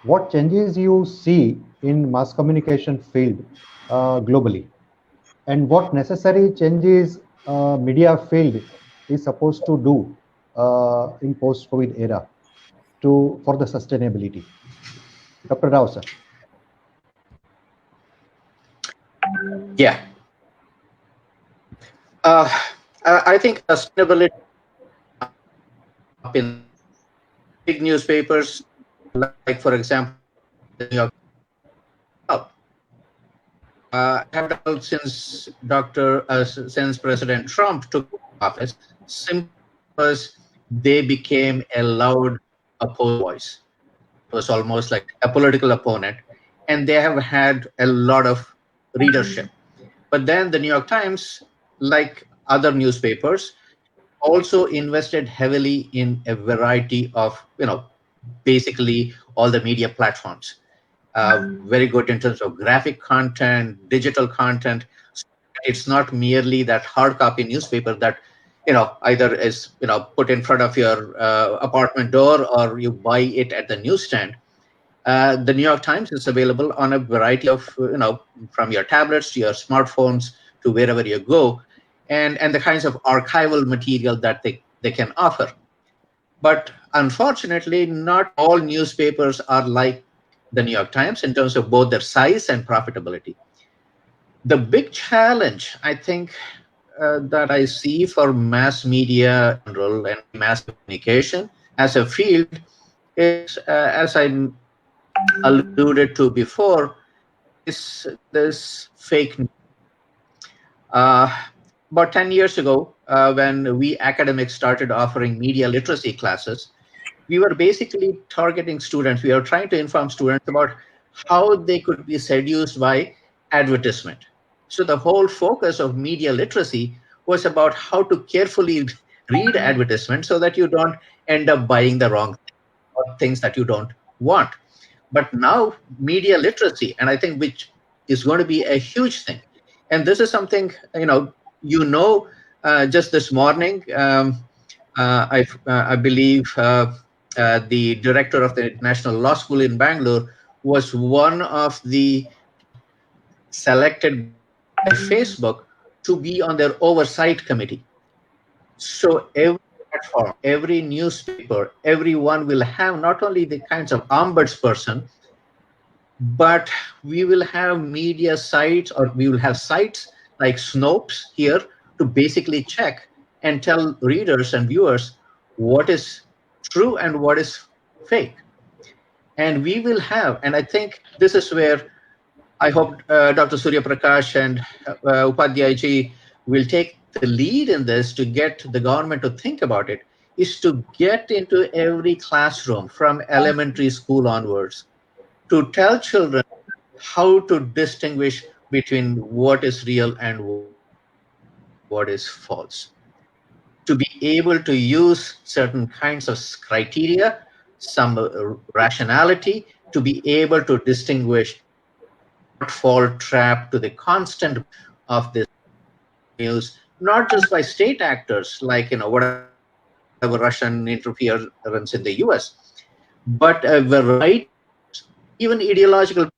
what changes you see in mass communication field globally, and what necessary changes media field is supposed to do in post-COVID era for the sustainability? Dr. Rao, sir. Yeah. I think sustainability in big newspapers, like for example, the New York have done since since President Trump took office, simply because they became a loud opposed voice. It was almost like a political opponent, and they have had a lot of readership. But then the New York Times, like other newspapers, also invested heavily in a variety of, basically all the media platforms. Very good in terms of graphic content, digital content. It's not merely that hard copy newspaper that, either is, put in front of your apartment door or you buy it at the newsstand. The New York Times is available on a variety of, from your tablets to your smartphones to wherever you go. And the kinds of archival material that they they can offer. But unfortunately, not all newspapers are like the New York Times in terms of both their size and profitability. The big challenge, I think, that I see for mass media in general and mass communication as a field is, as I alluded to before, is this fake news. About 10 years ago, when we academics started offering media literacy classes, we were basically targeting students. We were trying to inform students about how they could be seduced by advertisement. So the whole focus of media literacy was about how to carefully read advertisements so that you don't end up buying the wrong thing or things that you don't want. But now media literacy, and I think which is going to be a huge thing. And this is something, just this morning, I believe the director of the National Law School in Bangalore was one of the selected by Facebook to be on their oversight committee. So every platform, every newspaper, everyone will have not only the kinds of ombudsperson, but we will have media sites, or we will have sites like Snopes here to basically check and tell readers and viewers what is true and what is fake. And we will have, and I think this is where I hope Dr. Surya Prakash and Upadhyay ji will take the lead in this to get the government to think about it, is to get into every classroom from elementary school onwards to tell children how to distinguish between what is real and what is false. To be able to use certain kinds of criteria, some rationality, to be able to distinguish, not fall trap to the constant of this news, not just by state actors like whatever Russian interference in the US, but a variety, even ideological,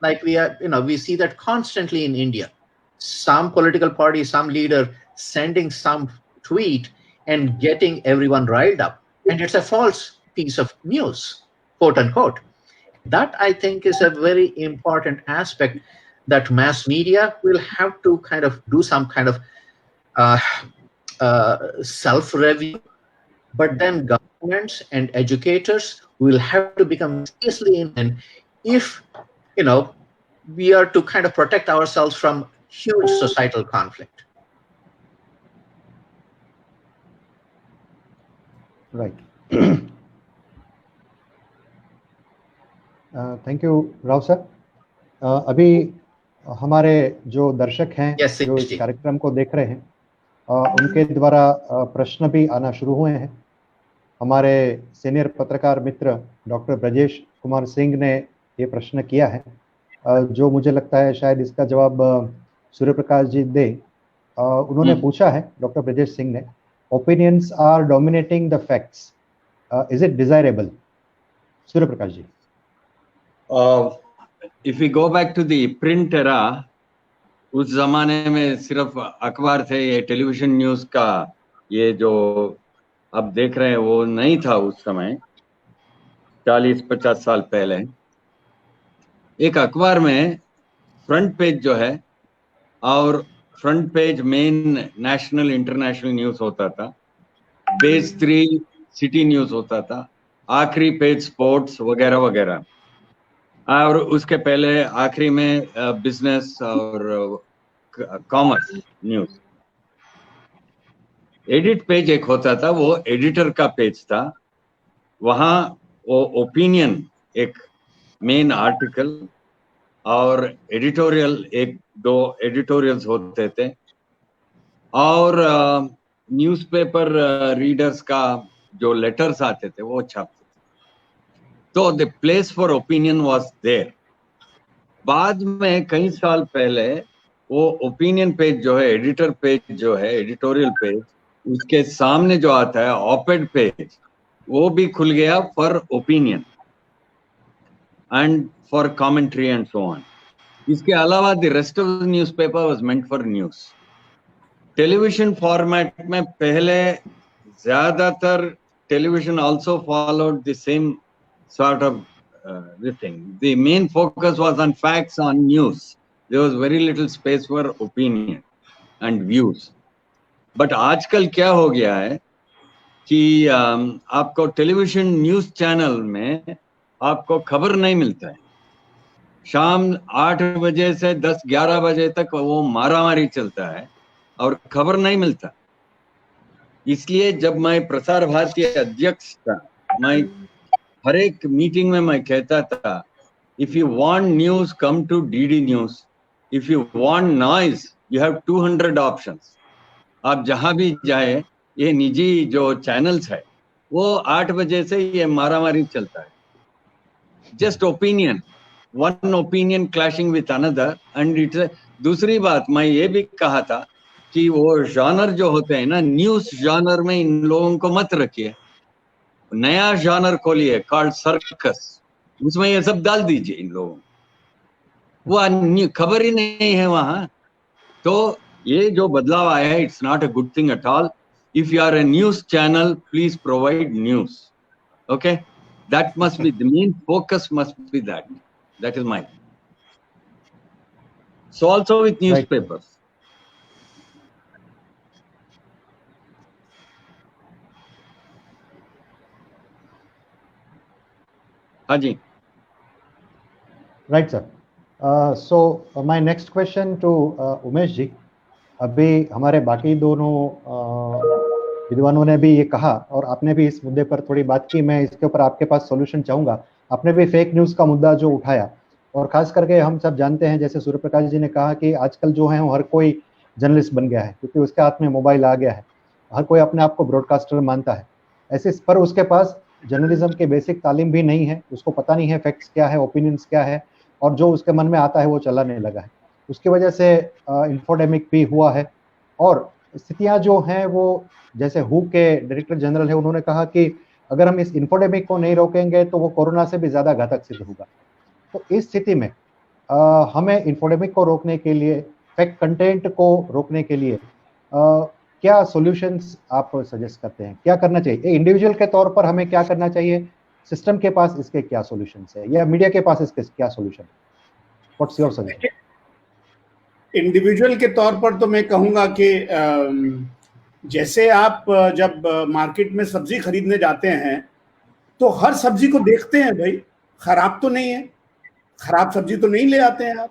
like we see that constantly in India. Some political party, some leader sending some tweet and getting everyone riled up, and it's a false piece of news, quote unquote. That, I think, is a very important aspect that mass media will have to kind of do some kind of self-review, but then governments and educators will have to become seriously in if we are to kind of protect ourselves from huge societal conflict. Right. Thank you Rao sir. अभी हमारे जो दर्शक हैं जो इस कार्यक्रम को देख रहे हैं उनके द्वारा प्रश्न भी आना शुरू हुए हैं। हमारे सीनियर पत्रकार मित्र डॉक्टर ब्रजेश कुमार सिंह ने ये प्रश्न किया है, जो मुझे लगता है शायद इसका जवाब सूर्य प्रकाश जी दे। उन्होंने पूछा है, डॉक्टर ब्रजेश सिंह ने, opinions are dominating the facts, is it desirable? Surya Prakash ji. If we go back to the print era, उस जमाने में सिर्फ अखबार थे, ये टेलीविजन न्यूज का ये जो अब देख रहे हैं वो नहीं था उस समय, 40-50 साल पहले। एक अखबार में फ्रंट पेज जो है, और front page main national international news होता था, पेज 3 सिटी न्यूज होता था, आखिरी पेज स्पोर्ट्स वगैरह वगैरह, और उसके पहले आखिरी में बिजनेस और कॉमर्स न्यूज। एडिट पेज एक होता था, वो एडिटर का पेज था, वहां वो ओपिनियन एक मेन आर्टिकल और एडिटोरियल, 1-2 एडिटोरियल्स होते थे, और न्यूज़पेपर रीडर्स का जो लेटर्स आते थे वो छापते थे। तो the place for opinion was there. बाद में कई साल पहले वो ओपिनियन पेज जो है, एडिटर पेज जो है, एडिटोरियल पेज, उसके सामने जो आता है ऑपेड पेज, वो भी खुल गया for opinion and for commentary and so on. इसके अलावा the rest of the newspaper was meant for news. Television format में पहले ज़्यादातर television also followed the same sort of this thing. The main focus was on facts, on news. There was very little space for opinion and views. But आजकल क्या हो गया है कि आपको टेलीविजन न्यूज चैनल में आपको खबर नहीं मिलता है। शाम 8 बजे से 10-11 बजे तक वो मारामारी चलता है और खबर नहीं मिलता। इसलिए जब मैं प्रसार भारती अध्यक्ष था, मैं हर एक मीटिंग में मैं कहता था, if you want news come to DD news, if you want noise you have 200 options. आप जहां भी जाए, ये निजी जो चैनल्स है वो 8 बजे से ये मारामारी चलता है। Just opinion, one opinion clashing with another and it's. दूसरी बात मैं ये भी कहा था कि वो जॉनर जो होते हैं ना, न्यूज जॉनर में इन लोगों को मत रखिए, नया जॉनर खोलिए कॉल्ड सर्कस, उसमें ये सब डाल दीजिए इन लोगों को। वो खबर ही नहीं है वहां। तो ये जो बदलाव आया है, it's not a good thing at all. If you are a news channel, please provide news, okay? That must be the main focus, must be that is my. So also with newspapers. हाँ जी, right sir. So my next question to Umesh ji. अभी हमारे बाकी दोनों विद्वानों ने भी ये कहा और आपने भी इस मुद्दे पर थोड़ी बात की। मैं इसके ऊपर आपके पास सॉल्यूशन चाहूँगा। आपने भी फेक न्यूज़ का मुद्दा जो उठाया, और ख़ास करके हम सब जानते हैं, जैसे सूर्य प्रकाश जी ने कहा कि आजकल जो है हर कोई जर्नलिस्ट बन गया है, क्योंकि उसके हाथ में मोबाइल आ गया है। हर कोई अपने आप को ब्रॉडकास्टर मानता है। ऐसे पर उसके पास जर्नलिज्म के बेसिक तालीम भी नहीं है, उसको पता नहीं है फैक्ट्स क्या है, ओपिनियंस क्या है, और जो उसके मन में आता है वो चलाने लगा है। उसकी वजह से इन्फोडेमिक भी हुआ है। और स्थितियां जो हैं वो, जैसे हु के डायरेक्टर जनरल है, उन्होंने कहा कि अगर हम इस इन्फोडेमिक को नहीं रोकेंगे तो वो कोरोना से भी ज़्यादा घातक सिद्ध होगा। तो इस स्थिति में हमें इन्फोडेमिक को रोकने के लिए, फैक्ट कंटेंट को रोकने के लिए क्या सॉल्यूशंस आप सजेस्ट करते हैं? क्या करना चाहिए इंडिविजुअल के तौर पर? हमें क्या करना चाहिए? सिस्टम के पास इसके क्या सॉल्यूशंस है, या मीडिया के पास इसके क्या solution? What's your suggestion? Individual के तौर पर तो मैं कहूँगा कि जैसे आप जब मार्केट में सब्जी खरीदने जाते हैं तो हर सब्जी को देखते हैं, भाई खराब तो नहीं है, खराब सब्जी तो नहीं ले आते हैं आप।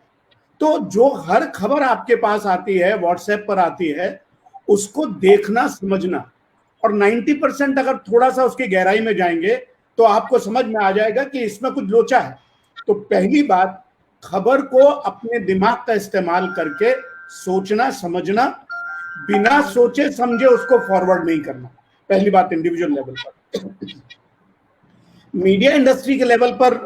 तो जो हर खबर आपके पास आती है, व्हाट्सएप पर आती है, उसको देखना, समझना, और 90% अगर थोड़ा सा उसकी गहराई में जाएंगे तो आपको समझ में आ जाएगा कि इसमें कुछ लोचा है। तो पहली बात, खबर को अपने दिमाग का इस्तेमाल करके सोचना, समझना, बिना सोचे समझे उसको फॉरवर्ड नहीं करना। पहली बात इंडिविजुअल लेवल पर। मीडिया इंडस्ट्री के लेवल पर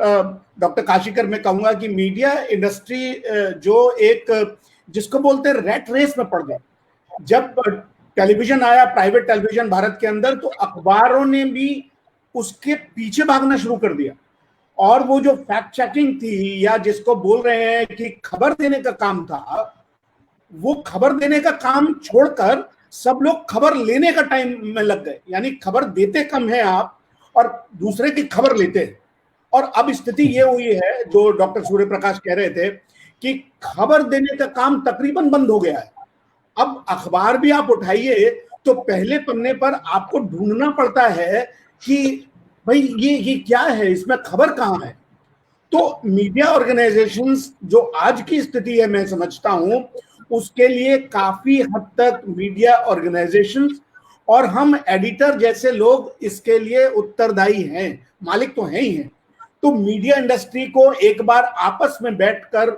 डॉक्टर काशीकर मैं कहूंगा कि मीडिया इंडस्ट्री जो एक, जिसको बोलते हैं रैट रेस में पड़ गए। जब टेलीविजन आया, प्राइवेट टेलीविजन भारत के अंदर, तो अखबारों ने भी उसके पीछे भागना शुरू कर दिया। और वो जो फैक्ट चेकिंग थी, या जिसको बोल रहे हैं कि खबर देने का काम था, वो खबर देने का काम छोड़कर सब लोग खबर लेने का टाइम में लग गए। यानी खबर देते कम है आप और दूसरे की खबर लेते हैं। और अब स्थिति ये हुई है, जो डॉक्टर सूर्य प्रकाश कह रहे थे, कि खबर देने का काम तकरीबन बंद हो गया है। अब अखबार भी आप उठाइए तो पहले पन्ने पर आपको ढूंढना पड़ता है कि भाई ये क्या है, इसमें खबर कहाँ है। तो मीडिया ऑर्गेनाइजेशंस जो आज की स्थिति है, मैं समझता हूं उसके लिए काफी हद तक मीडिया ऑर्गेनाइजेशंस और हम एडिटर जैसे लोग इसके लिए उत्तरदायी हैं, मालिक तो हैं ही हैं। तो मीडिया इंडस्ट्री को एक बार आपस में बैठकर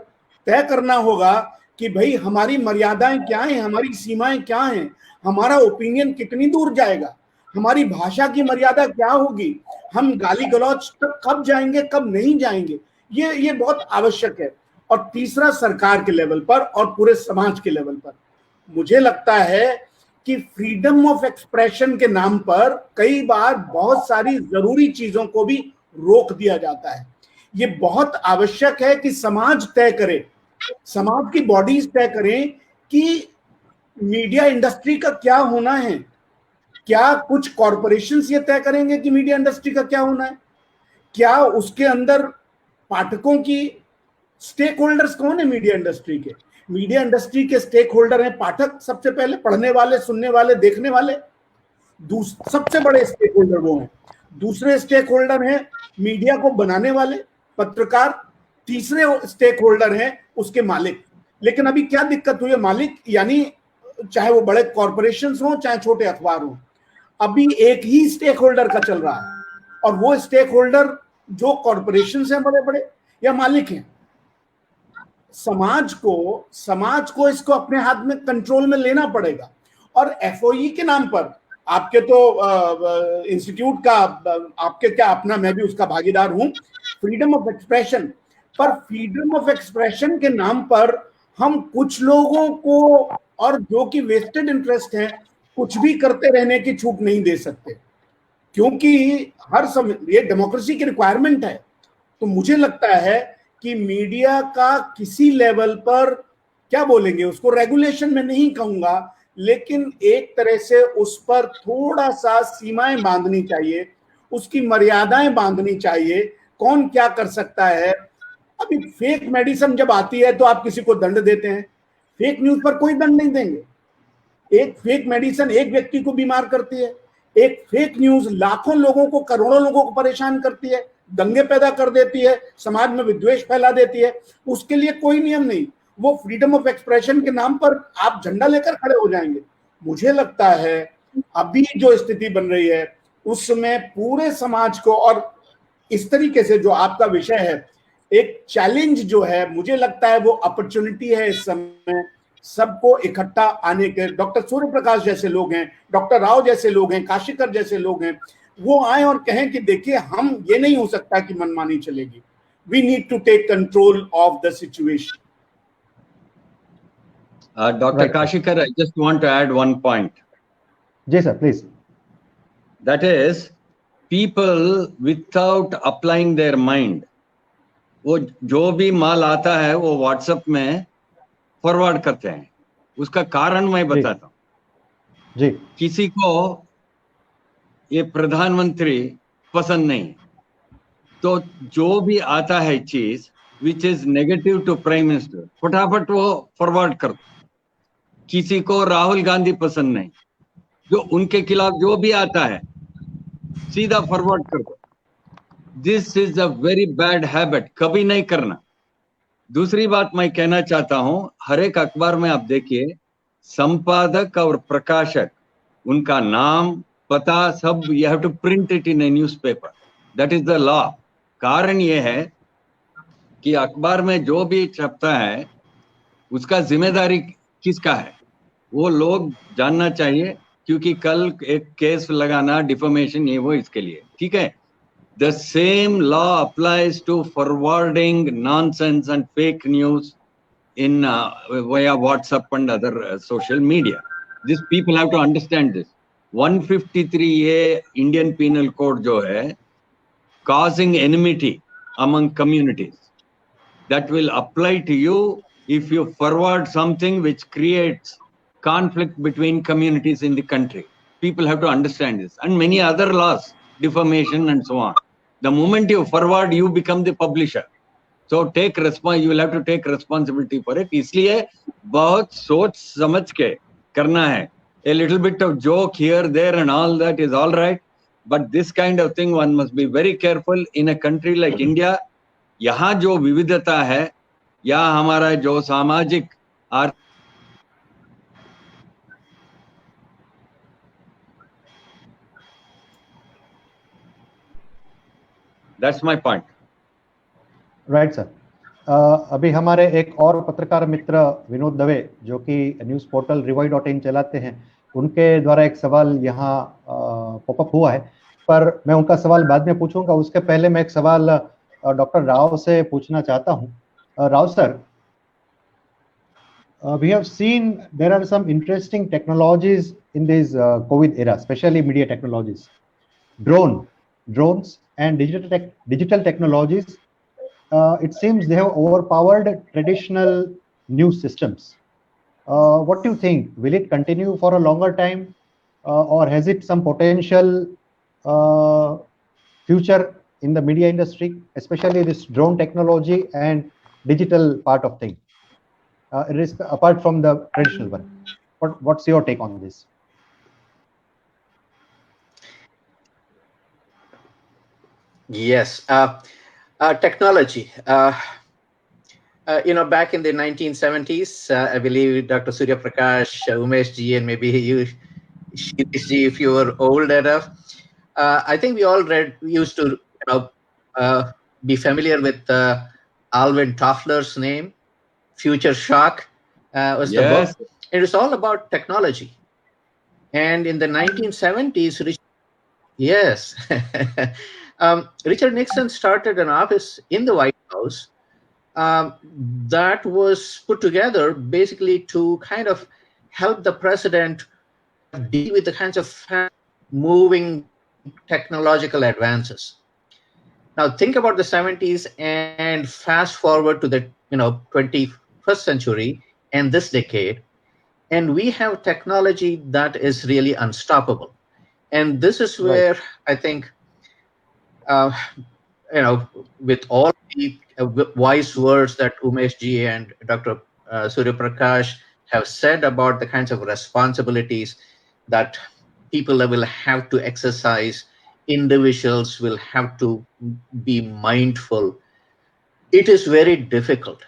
तय करना होगा कि भाई हमारी मर्यादाएं क्या हैं, हमारी सीमाएं क्या हैं, हमारा ओपिनियन कितनी दूर जाएगा, हमारी भाषा की मर्यादा क्या होगी, हम गाली गलौज तक कब जाएंगे, कब नहीं जाएंगे। ये बहुत आवश्यक है। और तीसरा, सरकार के लेवल पर और पूरे समाज के लेवल पर मुझे लगता है कि फ्रीडम ऑफ एक्सप्रेशन के नाम पर कई बार बहुत सारी जरूरी चीजों को भी रोक दिया जाता है। ये बहुत आवश्यक है कि समाज तय करे, समाज की बॉडीज तय करें कि मीडिया इंडस्ट्री का क्या होना है। क्या कुछ कॉरपोरेशंस ये तय करेंगे कि मीडिया इंडस्ट्री का क्या होना है? क्या उसके अंदर पाठकों की स्टेक होल्डर्स कौन है मीडिया इंडस्ट्री के? मीडिया इंडस्ट्री के स्टेक होल्डर हैं पाठक, सबसे पहले पढ़ने वाले, सुनने वाले, देखने वाले। सबसे बड़े स्टेक होल्डर वो हैं। दूसरे स्टेक होल्डर हैं मीडिया को बनाने वाले, पत्रकार। तीसरे स्टेक होल्डर हैं उसके मालिक। लेकिन अभी क्या दिक्कत हुई है? मालिक यानी चाहे वो बड़े कॉरपोरेशंस हों चाहे छोटे अखबार हों, अभी एक ही स्टेक होल्डर का चल रहा है, और वो स्टेक होल्डर जो कॉरपोरेशंस हैं बड़े बड़े या मालिक हैं। समाज को इसको अपने हाथ में कंट्रोल में लेना पड़ेगा। और एफओई के नाम पर आपके तो इंस्टीट्यूट का आपके क्या अपना, मैं भी उसका भागीदार हूं, फ्रीडम ऑफ एक्सप्रेशन, पर फ्रीडम ऑफ एक्सप्रेशन के नाम पर हम कुछ लोगों को और जो कि वेस्टेड इंटरेस्ट है कुछ भी करते रहने की छूट नहीं दे सकते, क्योंकि हर समय ये डेमोक्रेसी की रिक्वायरमेंट है। तो मुझे लगता है कि मीडिया का किसी लेवल पर, क्या बोलेंगे उसको, रेगुलेशन में नहीं कहूंगा, लेकिन एक तरह से उस पर थोड़ा सा सीमाएं बांधनी चाहिए, उसकी मर्यादाएं बांधनी चाहिए, कौन क्या कर सकता है। अभी फेक मेडिसिन जब आती है तो आप किसी को दंड देते हैं, फेक न्यूज पर कोई दंड नहीं देंगे। एक फेक मेडिसिन एक व्यक्ति को बीमार करती है, एक फेक न्यूज लाखों लोगों को, करोड़ों लोगों को परेशान करती है, दंगे पैदा कर देती है, समाज में विद्वेष फैला देती है। उसके लिए कोई नियम नहीं, वो फ्रीडम ऑफ एक्सप्रेशन के नाम पर आप झंडा लेकर खड़े हो जाएंगे। मुझे लगता है अभी जो स्थिति बन रही है उसमें पूरे समाज को, और इस तरीके से जो आपका विषय है, एक चैलेंज जो है, मुझे लगता है वो अपॉर्चुनिटी है इस समय सबको इकट्ठा आने के। डॉक्टर सूर्य प्रकाश जैसे लोग हैं, डॉक्टर राव जैसे लोग हैं, काशीकर जैसे लोग हैं, वो आए और कहें कि देखिए हम, ये नहीं हो सकता कि मनमानी चलेगी, we need to take control of the situation. Dr. Kashikar, I just want to add one point. Yes, sir, please. That is, people without applying their mind, वो जो भी माल आता है वो व्हाट्सएप में फॉरवर्ड करते हैं। उसका कारण मैं बताता हूँ जी। किसी को ये प्रधानमंत्री पसंद नहीं, तो जो भी आता है चीज which is negative to prime minister, फटाफट वो फॉरवर्ड कर दो। किसी को राहुल गांधी पसंद नहीं, जो उनके खिलाफ जो भी आता है सीधा फॉरवर्ड कर दो। This is a very bad habit, कभी नहीं करना। दूसरी बात मैं कहना चाहता हूं, हर एक अखबार में आप देखिए संपादक और प्रकाशक, उनका नाम, पता, सब you have to print it in a newspaper, that is the law. कारण ये है कि अखबार में जो भी छपता है उसका जिम्मेदारी किसका है, वो लोग जानना चाहिए, क्योंकि कल एक केस लगाना डिफॉर्मेशन ये वो इसके लिए, ठीक है। The same law applies to forwarding nonsense and fake news in via WhatsApp and other social media. These people have to understand this. 153A Indian Penal Code जो है, causing enmity among communities, that will apply to you if you forward something which creates conflict between communities in the country. People have to understand this, and many other laws, defamation and so on. The moment you forward, you become the publisher. So you will have to take responsibility for it. इसलिए बहुत सोच समझ के करना है. A little bit of joke here, there and all that is all right. But this kind of thing, one must be very careful in a country like India. यहाँ जो विविधता है, या हमारा जो सामाजिक That's my point. Right, sir. अभी हमारे एक और पत्रकार मित्र विनोद दवे, जो कि न्यूज़ पोर्टल revive.in चलाते हैं, उनके द्वारा एक सवाल यहाँ पॉपअप हुआ है, पर मैं उनका सवाल बाद में पूछूंगा। उसके पहले मैं एक सवाल डॉक्टर राव से पूछना चाहता हूँ। Rao sir, we have seen there are some interesting technologies in this COVID era, especially media technologies, drones and digital technologies. It seems they have overpowered traditional news systems. What do you think? Will it continue for a longer time? or has it some potential future in the media industry, especially this drone technology and digital part of thing, apart from the traditional one? What's your take on this? Yes, technology. Back in the 1970s, I believe Dr. Surya Prakash, Umesh ji, and maybe you, Shirish ji, if you were old enough, I think we all used to, be familiar with Alvin Toffler's name. Future Shock was the book. It was all about technology. And in the 1970s, yes, Richard Nixon started an office in the White House that was put together basically to kind of help the president deal with the kinds of moving technological advances. Now think about the 70s and fast forward to the 21st century and this decade, and we have technology that is really unstoppable. And this is where I think with all the wise words that Umesh ji and Dr. Surya Prakash have said about the kinds of responsibilities that people will have to exercise, individuals will have to be mindful. It is very difficult.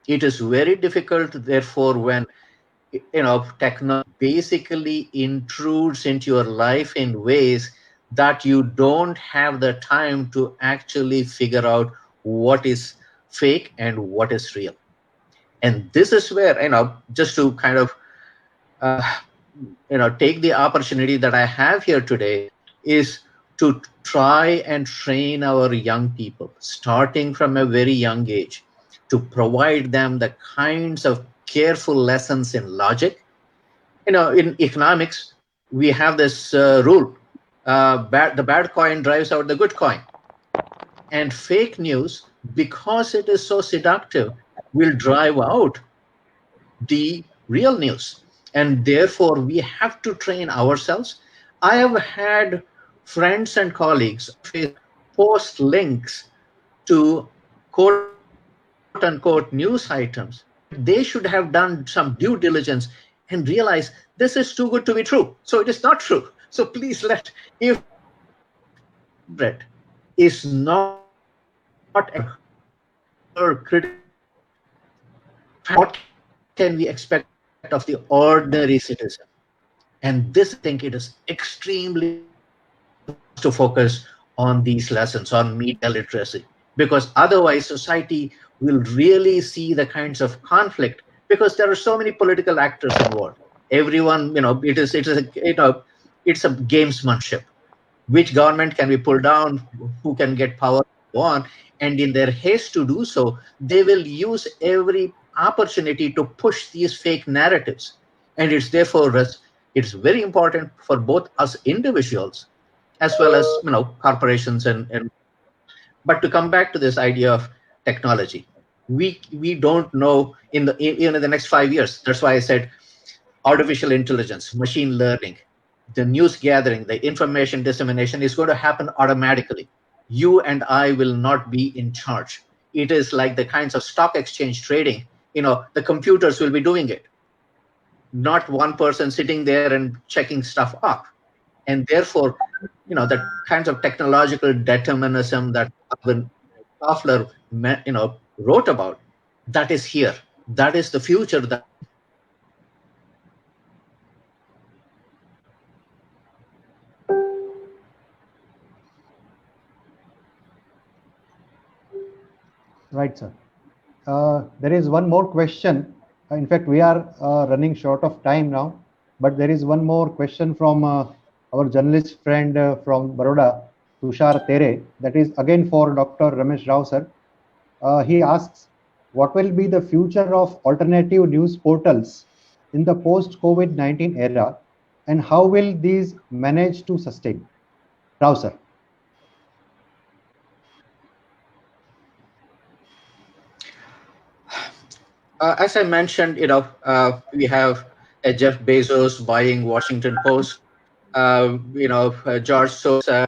It is very difficult, therefore, when technology basically intrudes into your life in ways that you don't have the time to actually figure out what is fake and what is real. And this is where, just to kind of, take the opportunity that I have here today is to try and train our young people, starting from a very young age, to provide them the kinds of careful lessons in logic. In economics, we have this rule, the bad coin drives out the good coin. And fake news, because it is so seductive, will drive out the real news. And therefore, we have to train ourselves. I have had friends and colleagues post links to quote unquote news items. They should have done some due diligence and realize this is too good to be true. So it is not true. So please if it is not critical, what can we expect of the ordinary citizen? And this, I think, it is extremely to focus on these lessons, on media literacy, because otherwise society will really see the kinds of conflict, because there are so many political actors involved. Everyone, it's a gamesmanship. Which government can we pull down? Who can get power? On, and in their haste to do so, they will use every opportunity to push these fake narratives. And it's therefore it's very important for both us individuals as well as corporations and but to come back to this idea of technology, we don't know in the next 5 years. That's why I said artificial intelligence, machine learning, the news gathering, the information dissemination is going to happen automatically. You and I will not be in charge. It is like the kinds of stock exchange trading, the computers will be doing it, not one person sitting there and checking stuff up. And therefore, the kinds of technological determinism that Toffler wrote about, that is here. That is the future. Right, sir. There is one more question. In fact, we are running short of time now, but there is one more question from our journalist friend from Baroda, Tushar Tere. That is again for Dr. Ramesh Rao, sir. He asks, what will be the future of alternative news portals in the post-COVID-19 era, and how will these manage to sustain? Rao, sir. As I mentioned, we have Jeff Bezos buying Washington Post. George Soros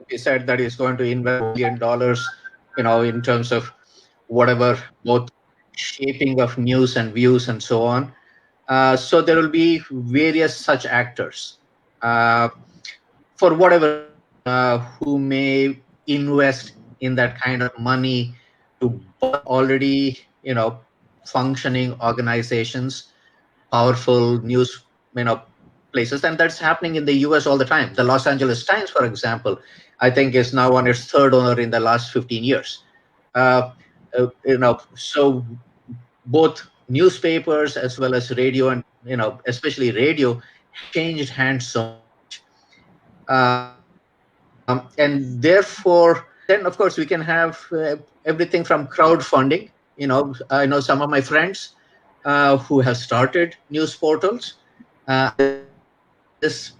he said that he's going to invest $1 billion, in terms of whatever, both shaping of news and views and so on. So there will be various such actors for whatever who may invest in that kind of money to already functioning organizations, powerful news places, and that's happening in the US all the time. The Los Angeles Times, for example, I think is now on its third owner in the last 15 years. So both newspapers as well as radio, and especially radio, changed hands so much. And therefore, then of course we can have everything from crowdfunding. I know some of my friends who have started news portals. This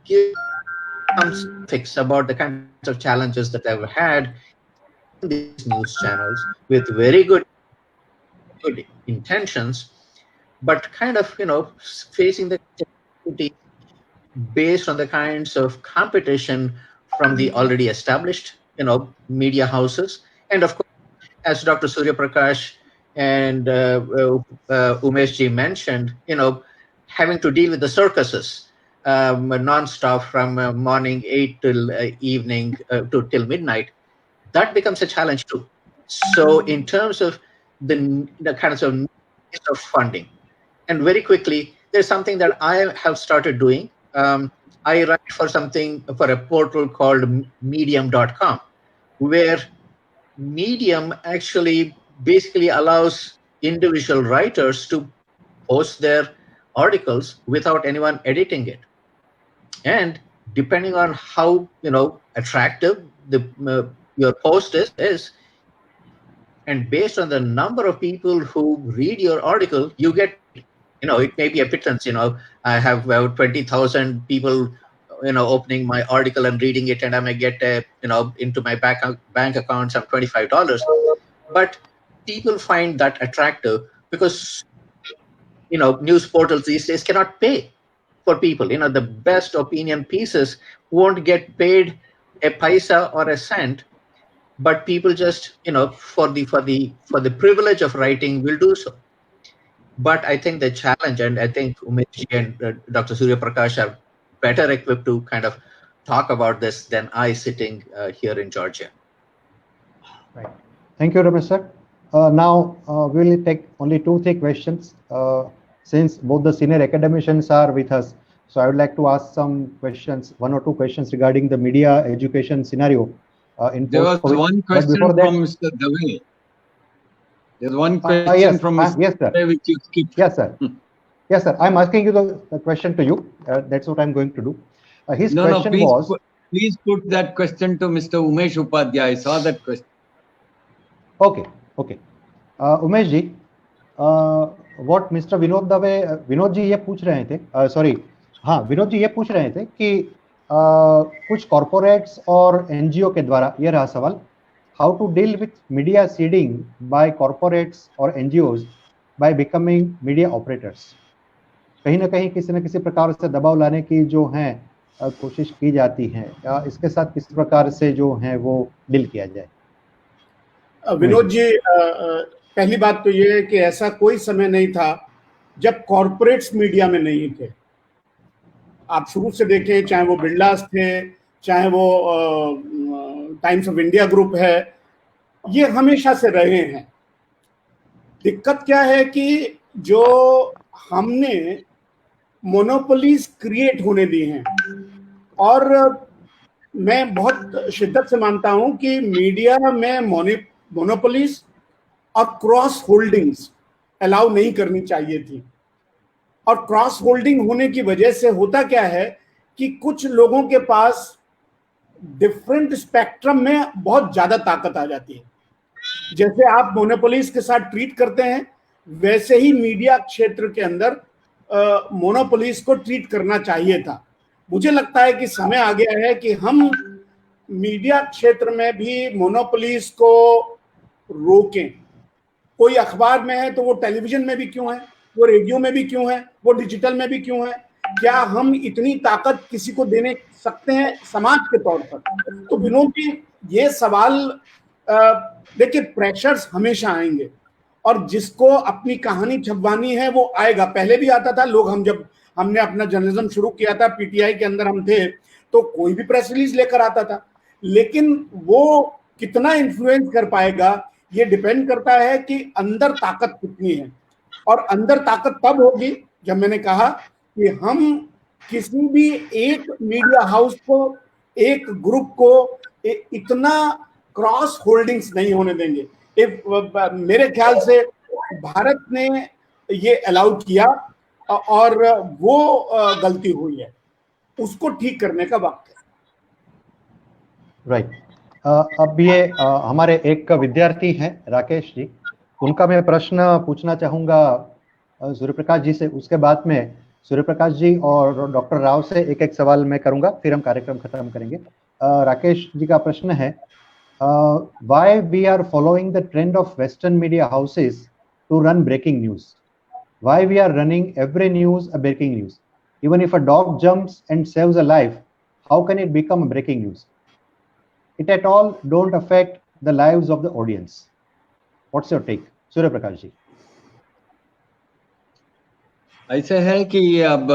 gives some fix about the kinds of challenges that I've had in these news channels with very good intentions, but kind of facing the based on the kinds of competition from the already established media houses, and of course, as Dr. Surya Prakash and Umesh ji mentioned, having to deal with the circuses non-stop from morning 8 till evening till midnight, that becomes a challenge too. So in terms of the kinds of funding, and very quickly, there's something that I have started doing. I write for a portal called medium.com, where Medium actually basically allows individual writers to post their articles without anyone editing it. And depending on how attractive your post is, and based on the number of people who read your article, you get it may be a pittance. I have about 20,000 people opening my article and reading it, and I may get into my bank account some $25. But people find that attractive because news portals these days cannot pay for people. The best opinion pieces won't get paid a paisa or a cent, but people just for the privilege of writing will do so. But I think the challenge, and I think Umesh and Dr. Surya Prakash are better equipped to kind of talk about this than I sitting here in Georgia. Right. Thank you, Ramesh sir. Now we will take only 2-3 questions since both the senior academicians are with us. So I would like to ask some questions, 1 or 2 questions regarding the media education scenario. There was one question from Mr. Dave. There's one question from Mr. Yes, sir. Dave which you skipped. Yes, sir. Yes, sir. I'm asking you the question to you. That's what I'm going to do. His question was... Please put that question to Mr. Umesh Upadhyay. I saw that question. Okay. Umesh ji, what Mr. Vinod Dave, Vinod ji ये पूछ रहे थे, विनोद जी ये पूछ रहे थे कि कुछ कॉर्पोरेट्स और एनजीओ के द्वारा, ये रहा सवाल, how to deal with media seeding by corporates और NGOs by becoming media operators. कहीं ना कहीं किसी न किसी प्रकार से दबाव लाने की जो है कोशिश की जाती है, इसके साथ किस प्रकार से जो है वो डील किया जाए. विनोद जी, पहली बात तो ये है कि ऐसा कोई समय नहीं था जब कॉर्पोरेट्स मीडिया में नहीं थे. आप शुरू से देखें, चाहे वो बिरलास थे, चाहे वो टाइम्स ऑफ इंडिया ग्रुप है, ये हमेशा से रहे हैं. दिक्कत क्या है कि जो हमने मोनोपोलीज क्रिएट होने दी हैं, और मैं बहुत शिद्दत से मानता हूं कि मीडिया में मोनोपोलीज और क्रॉस होल्डिंग्स अलाउ नहीं करनी चाहिए थी. और क्रॉस होल्डिंग होने की वजह से होता क्या है कि कुछ लोगों के पास डिफरेंट स्पेक्ट्रम में बहुत ज्यादा ताकत आ जाती है. जैसे आप मोनोपोलीज के साथ ट्रीट करते हैं, वैसे ही मीडिया क्षेत्र के अंदर मोनोपोलीज को ट्रीट करना चाहिए था. मुझे लगता है कि समय आ गया है कि हम मीडिया क्षेत्र में भी मोनोपोलीज को रोकें. कोई अखबार में है तो वो टेलीविजन में भी क्यों है, वो रेडियो में भी क्यों है, वो डिजिटल में भी क्यों है? क्या हम इतनी ताकत किसी को देने सकते हैं समाज के तौर पर? तो विनोद जी, ये सवाल देखिए, प्रेशर्स हमेशा आएंगे और जिसको अपनी कहानी छपवानी है वो आएगा। पहले भी आता था, लोग जब हमने अपना जर्नलिज्म शुरू किया था, पीटीआई के अंदर हम थे, तो कोई भी प्रेस रिलीज लेकर आता था, लेकिन वो कितना इन्फ्लुएंस कर पाएगा ये डिपेंड करता है कि अंदर ताकत कितनी है। और अंदर ताकत तब होगी जब मैंने कहा कि हम किसी भी एक मीडिया हाउस को, एक ग्रुप को इतना क्रॉस होल्डिंग्स नहीं होने देंगे। मेरे ख्याल से भारत ने ये अलाउ किया और वो गलती हुई है, उसको ठीक करने का वक्त है। राइट। अब ये हमारे एक विद्यार्थी हैं राकेश जी, उनका मैं प्रश्न पूछना चाहूँगा सूर्य प्रकाश जी से। उसके बाद में सूर्य प्रकाश जी और डॉक्टर राव से एक एक सवाल मैं करूँगा, फिर हम कार्यक्रम खत्म करेंगे। राकेश जी का प्रश्न है, why we are following the trend of Western media houses to run breaking news? Why we are running every news a breaking news? Even if a dog jumps and saves a life, how can it become a breaking news? It at all don't affect the lives of the audience. What's your take, Surya Prakash ji? ऐसे है कि अब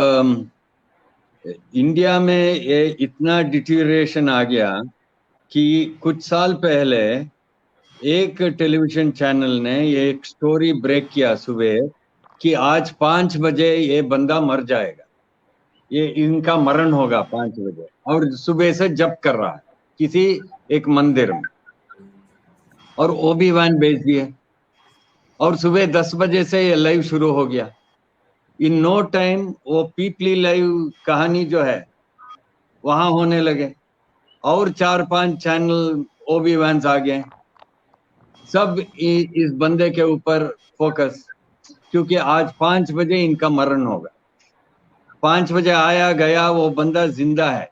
India में ये इतना डिटीरिएशन आ गया कि कुछ साल पहले एक टेलीविजन चैनल ने ये एक स्टोरी ब्रेक किया सुबह कि आज 5 बजे ये बंदा मर जाएगा, ये इनका मरण होगा 5 बजे, और सुबह से जप कर रहा है किसी एक मंदिर में, और ओबी वैन भेज दिए, और सुबह 10 बजे से ये लाइव शुरू हो गया। इन नो टाइम वो पीपली लाइव कहानी जो है वहां होने लगे, और 4-5 चैनल ओबी वैन्स आ गए, सब इस बंदे के ऊपर फोकस, क्योंकि आज 5 बजे इनका मरण होगा। 5 बजे आया गया, वो बंदा जिंदा है।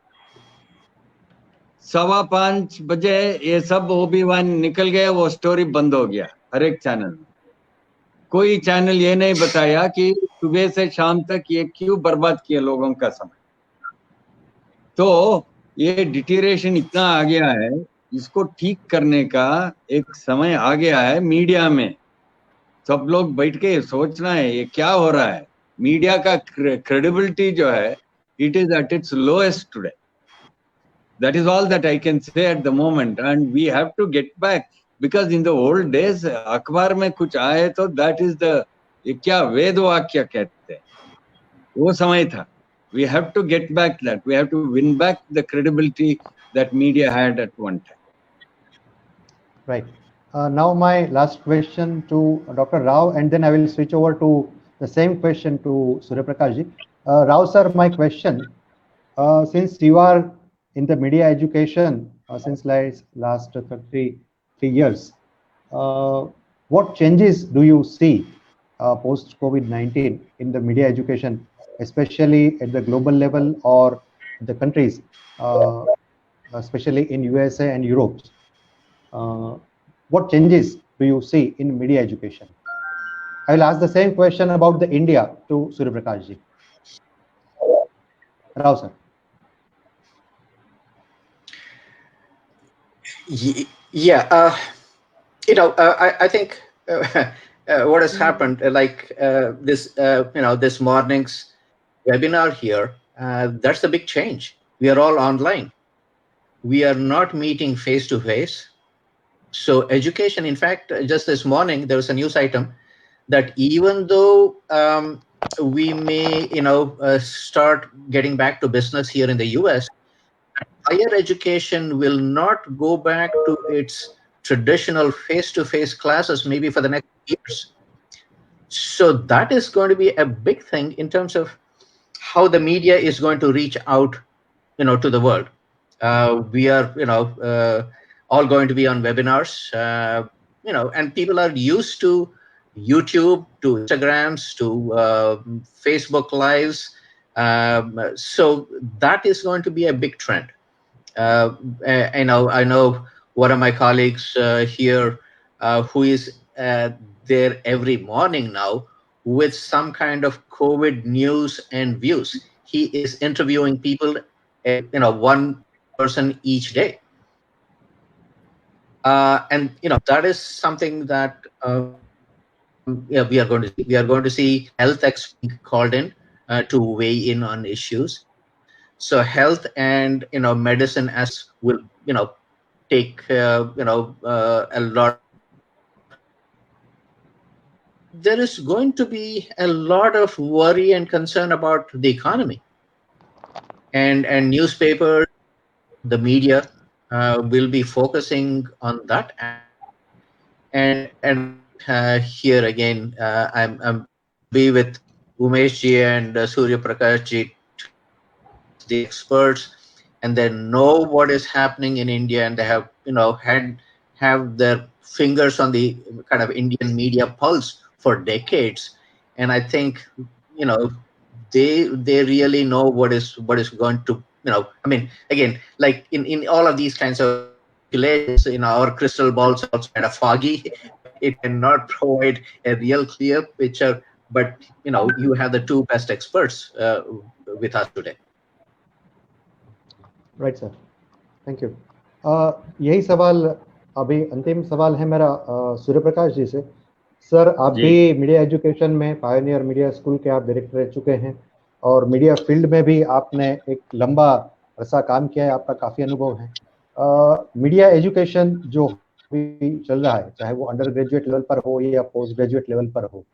5:15 बजे ये सब ओबी वैन निकल गए, वो स्टोरी बंद हो गया हर एक चैनल में। कोई चैनल ये नहीं बताया कि सुबह से शाम तक ये क्यों बर्बाद किए लोगों का समय। तो ये डिटीरिएशन इतना आ गया है, इसको ठीक करने का एक समय आ गया है। मीडिया में सब लोग बैठ के सोचना है ये क्या हो रहा है। मीडिया का क्रेडिबिलिटी जो है, it is at its lowest today. That is all that I can say at the moment, and we have to get back, because in the old days अखबार में कुछ आए तो that is the, क्या वेद वाक्य कहते हैं, वो समय था। We have to get back that. We have to win back the credibility that media had at one time. Right. Now my last question to Dr. Rao, and then I will switch over to the same question to Surya Prakash ji. Rao sir, my question, since you are in the media education since last 33 years, what changes do you see post COVID-19 in the media education, especially at the global level or the countries, especially in USA and Europe? What changes do you see in media education? I will ask the same question about the India to Surya Prakash ji. Rao sir. Yeah, I think what has happened, this, this morning's webinar here, that's a big change. We are all online. We are not meeting face to face. So education, in fact, just this morning, there was a news item that even though we may, start getting back to business here in the US, higher education will not go back to its traditional face-to-face classes maybe for the next years. So that is going to be a big thing in terms of how the media is going to reach out, to the world. We are, all going to be on webinars, and people are used to YouTube, to Instagrams, to Facebook Lives. So that is going to be a big trend. I know one of my colleagues here who is there every morning now, with some kind of COVID news and views. He is interviewing people, one person each day. And that is something that we are going to see. We are going to see health experts called in to weigh in on issues. So health and medicine as will take a lot. There is going to be a lot of worry and concern about the economy, and newspapers, the media will be focusing on that. And here again, I'm be with Umesh ji and Surya Prakash ji, the experts, and they know what is happening in India, and they have have their fingers on the kind of Indian media pulse for decades. And I think they really know what is going to I mean, again, like in all of these kinds of calculations, our crystal balls are also kind of foggy. It cannot provide a real clear picture, but you have the two best experts with us today. Right sir, thank you. यही सवाल अभी अंतिम सवाल है मेरा सूर्य प्रकाश जी से। Sir, आप भी मीडिया एजुकेशन में पायोनियर मीडिया स्कूल के आप डायरेक्टर रह चुके हैं और मीडिया फील्ड में भी आपने एक लंबा अरसा काम किया है, आपका काफ़ी अनुभव है। मीडिया एजुकेशन जो भी चल रहा है, चाहे वो अंडर ग्रेजुएट लेवल पर हो या पोस्ट ग्रेजुएट लेवल पर हो,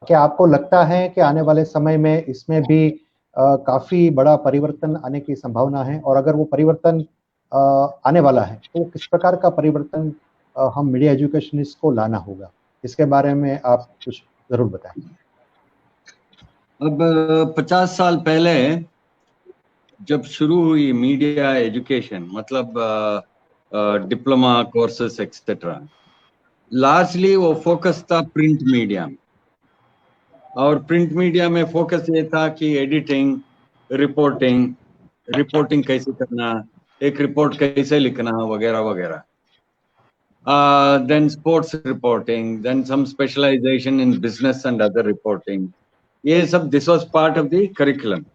क्या आपको लगता है कि आने वाले समय में इसमें भी काफ़ी बड़ा परिवर्तन आने की संभावना है? और अगर वो परिवर्तन आने वाला है तो किस प्रकार का परिवर्तन हम मीडिया एजुकेशनिस्ट को लाना होगा? इसके बारे में आप कुछ जरूर बताएं। अब 50 साल पहले जब शुरू हुई मीडिया एजुकेशन, मतलब डिप्लोमा कोर्सेस एक्सेट्रा, लार्जली वो फोकस था प्रिंट मीडिया में। और प्रिंट मीडिया में फोकस ये था कि एडिटिंग, रिपोर्टिंग कैसे करना, एक रिपोर्ट कैसे लिखना, वगैरह वगैरह। Then sports reporting, then some specialization in business and other reporting. Yes, this was part of the curriculum.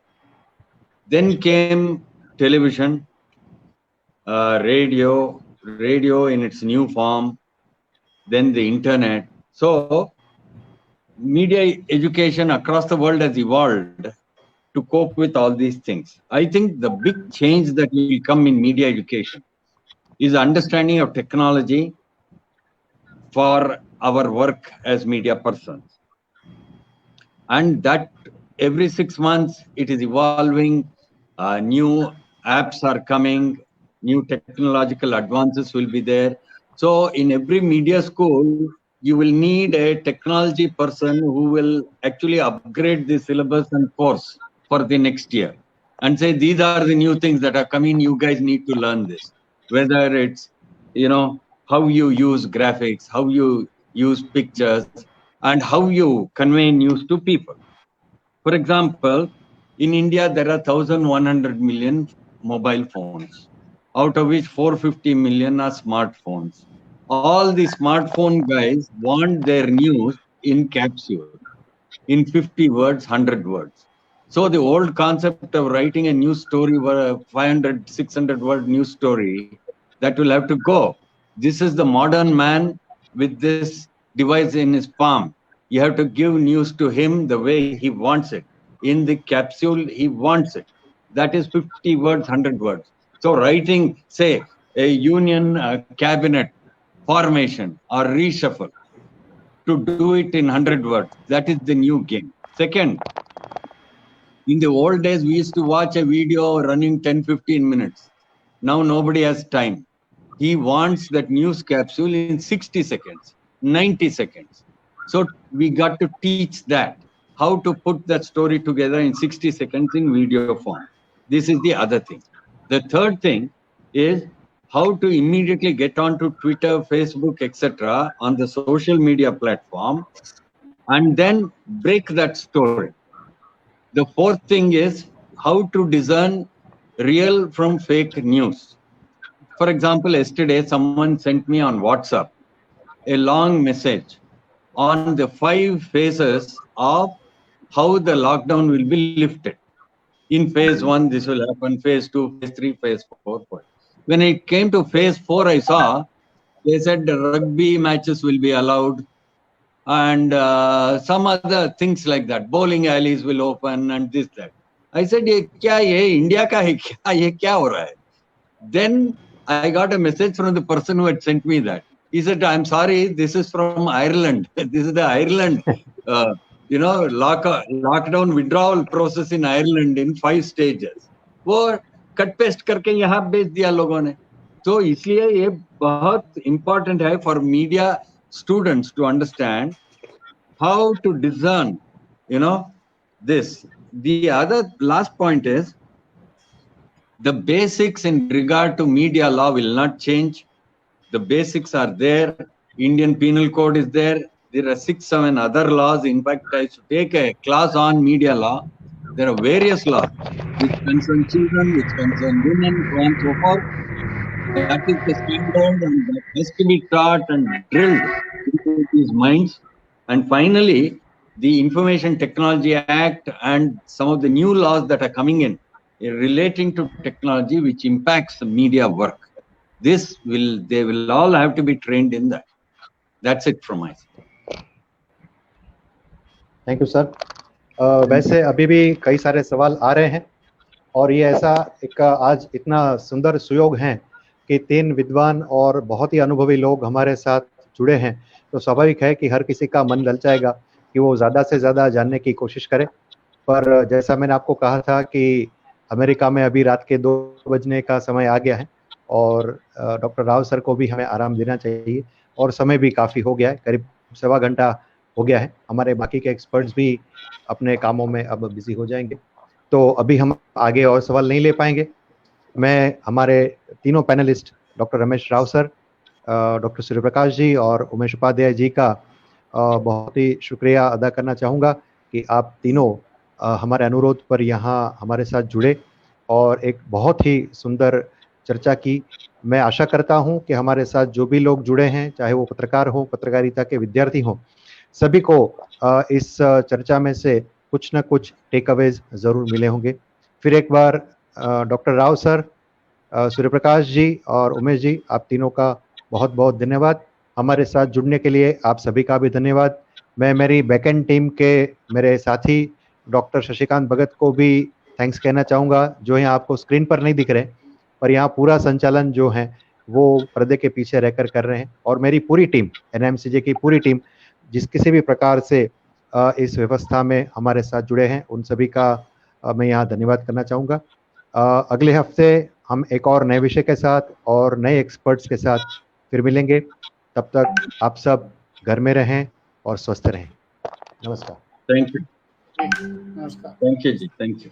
Then came television, radio in its new form, then the internet. So media education across the world has evolved to cope with all these things. I think the big change that will come in media education is understanding of technology for our work as media persons. And that every 6 months it is evolving, new apps are coming, new technological advances will be there. So in every media school, you will need a technology person who will actually upgrade the syllabus and course for the next year and say, these are the new things that are coming, you guys need to learn this. Whether it's, how you use graphics, how you use pictures, and how you convey news to people. For example, in India, there are 1,100 million mobile phones, out of which 450 million are smartphones. All the smartphone guys want their news in capsule, in 50 words, 100 words. So the old concept of writing a news story, 500, 600 word news story, that will have to go. This is the modern man with this device in his palm. You have to give news to him the way he wants it. In the capsule, he wants it. That is 50 words, 100 words. So writing, say, a union cabinet formation or reshuffle, to do it in 100 words, that is the new game. Second, in the old days, we used to watch a video running 10-15 minutes. Now nobody has time. He wants that news capsule in 60 seconds, 90 seconds. So we got to teach that, how to put that story together in 60 seconds in video form. This is the other thing. The third thing is how to immediately get onto Twitter, Facebook, etc. on the social media platform and then break that story. The fourth thing is how to discern real from fake news. For example, yesterday someone sent me on WhatsApp a long message on the 5 phases of how the lockdown will be lifted. In phase 1, this will happen, phase 2, phase 3, phase 4. When it came to phase 4, I saw they said the rugby matches will be allowed and some other things like that. Bowling alleys will open and this, that. I said, ये क्या ये India का है क्या ये क्या हो रहा है? Then I got a message from the person who had sent me that. He said, I'm sorry, this is from Ireland. This is the Ireland, lockdown withdrawal process in Ireland in 5 stages. वो cut paste करके यहाँ भेज दिया लोगों ने. तो इसलिए ये बहुत important है for media students to understand how to discern, this. The other last point is, the basics in regard to media law will not change. The basics are there. Indian Penal Code is there. There are 6-7 other laws. In fact, I should take a class on media law. There are various laws which concern children, which concern women, so on and so forth. That is the standard, and that has to be taught and drilled into these minds. And finally, the Information Technology Act and some of the new laws that are coming in relating to technology which impacts the media work. They will all have to be trained in that. That's it from my side. Thank you, sir. वैसे अभी भी कई सारे सवाल आ रहे हैं और ये ऐसा एक आज इतना सुंदर सुयोग है कि 3 विद्वान और बहुत ही अनुभवी लोग हमारे साथ जुड़े हैं, तो स्वाभाविक है कि हर किसी का मन ललचाएगा कि वो ज़्यादा से ज़्यादा जानने की कोशिश करे। पर जैसा मैंने आपको कहा था कि अमेरिका में अभी रात के 2 बजने का समय आ गया है और डॉक्टर राव सर को भी हमें आराम देना चाहिए और समय भी काफ़ी हो गया है, करीब 1.25 घंटा हो गया है। हमारे बाकी के एक्सपर्ट्स भी अपने कामों में अब बिजी हो जाएंगे, तो अभी हम आगे और सवाल नहीं ले पाएंगे। मैं हमारे तीनों panelist doctor Ramesh Rao sir, doctor Suryaprakash ji और उमेश उपाध्याय जी का बहुत ही शुक्रिया अदा करना चाहूँगा कि आप तीनों हमारे अनुरोध पर यहाँ हमारे साथ जुड़े और एक बहुत ही सुंदर चर्चा की। मैं आशा करता हूँ कि हमारे साथ जो भी लोग जुड़े हैं, चाहे वो पत्रकार हो, पत्रकारिता के विद्यार्थी हों, सभी को इस चर्चा में से कुछ न कुछ टेक अवेज ज़रूर मिले होंगे। फिर एक बार डॉक्टर राव सर, सूर्यप्रकाश जी और उमेश जी, आप तीनों का बहुत बहुत धन्यवाद। हमारे साथ जुड़ने के लिए आप सभी का भी धन्यवाद। मैं मेरी बैकएंड टीम के मेरे साथी डॉक्टर शशिकांत भगत को भी थैंक्स कहना चाहूँगा, जो यहाँ आपको स्क्रीन पर नहीं दिख रहे, पर यहाँ पूरा संचालन जो है वो पर्दे के पीछे रहकर कर रहे हैं। और मेरी पूरी टीम, NIMCJ की पूरी टीम, जिस किसी भी प्रकार से इस व्यवस्था में हमारे साथ जुड़े हैं, उन सभी का मैं यहाँ धन्यवाद करना चाहूँगा। अगले हफ्ते हम एक और नए विषय के साथ और नए एक्सपर्ट्स के साथ फिर मिलेंगे। तब तक आप सब घर में रहें और स्वस्थ रहें। नमस्कार। Thank you. नमस्कार। Thank you, ji. Thank you.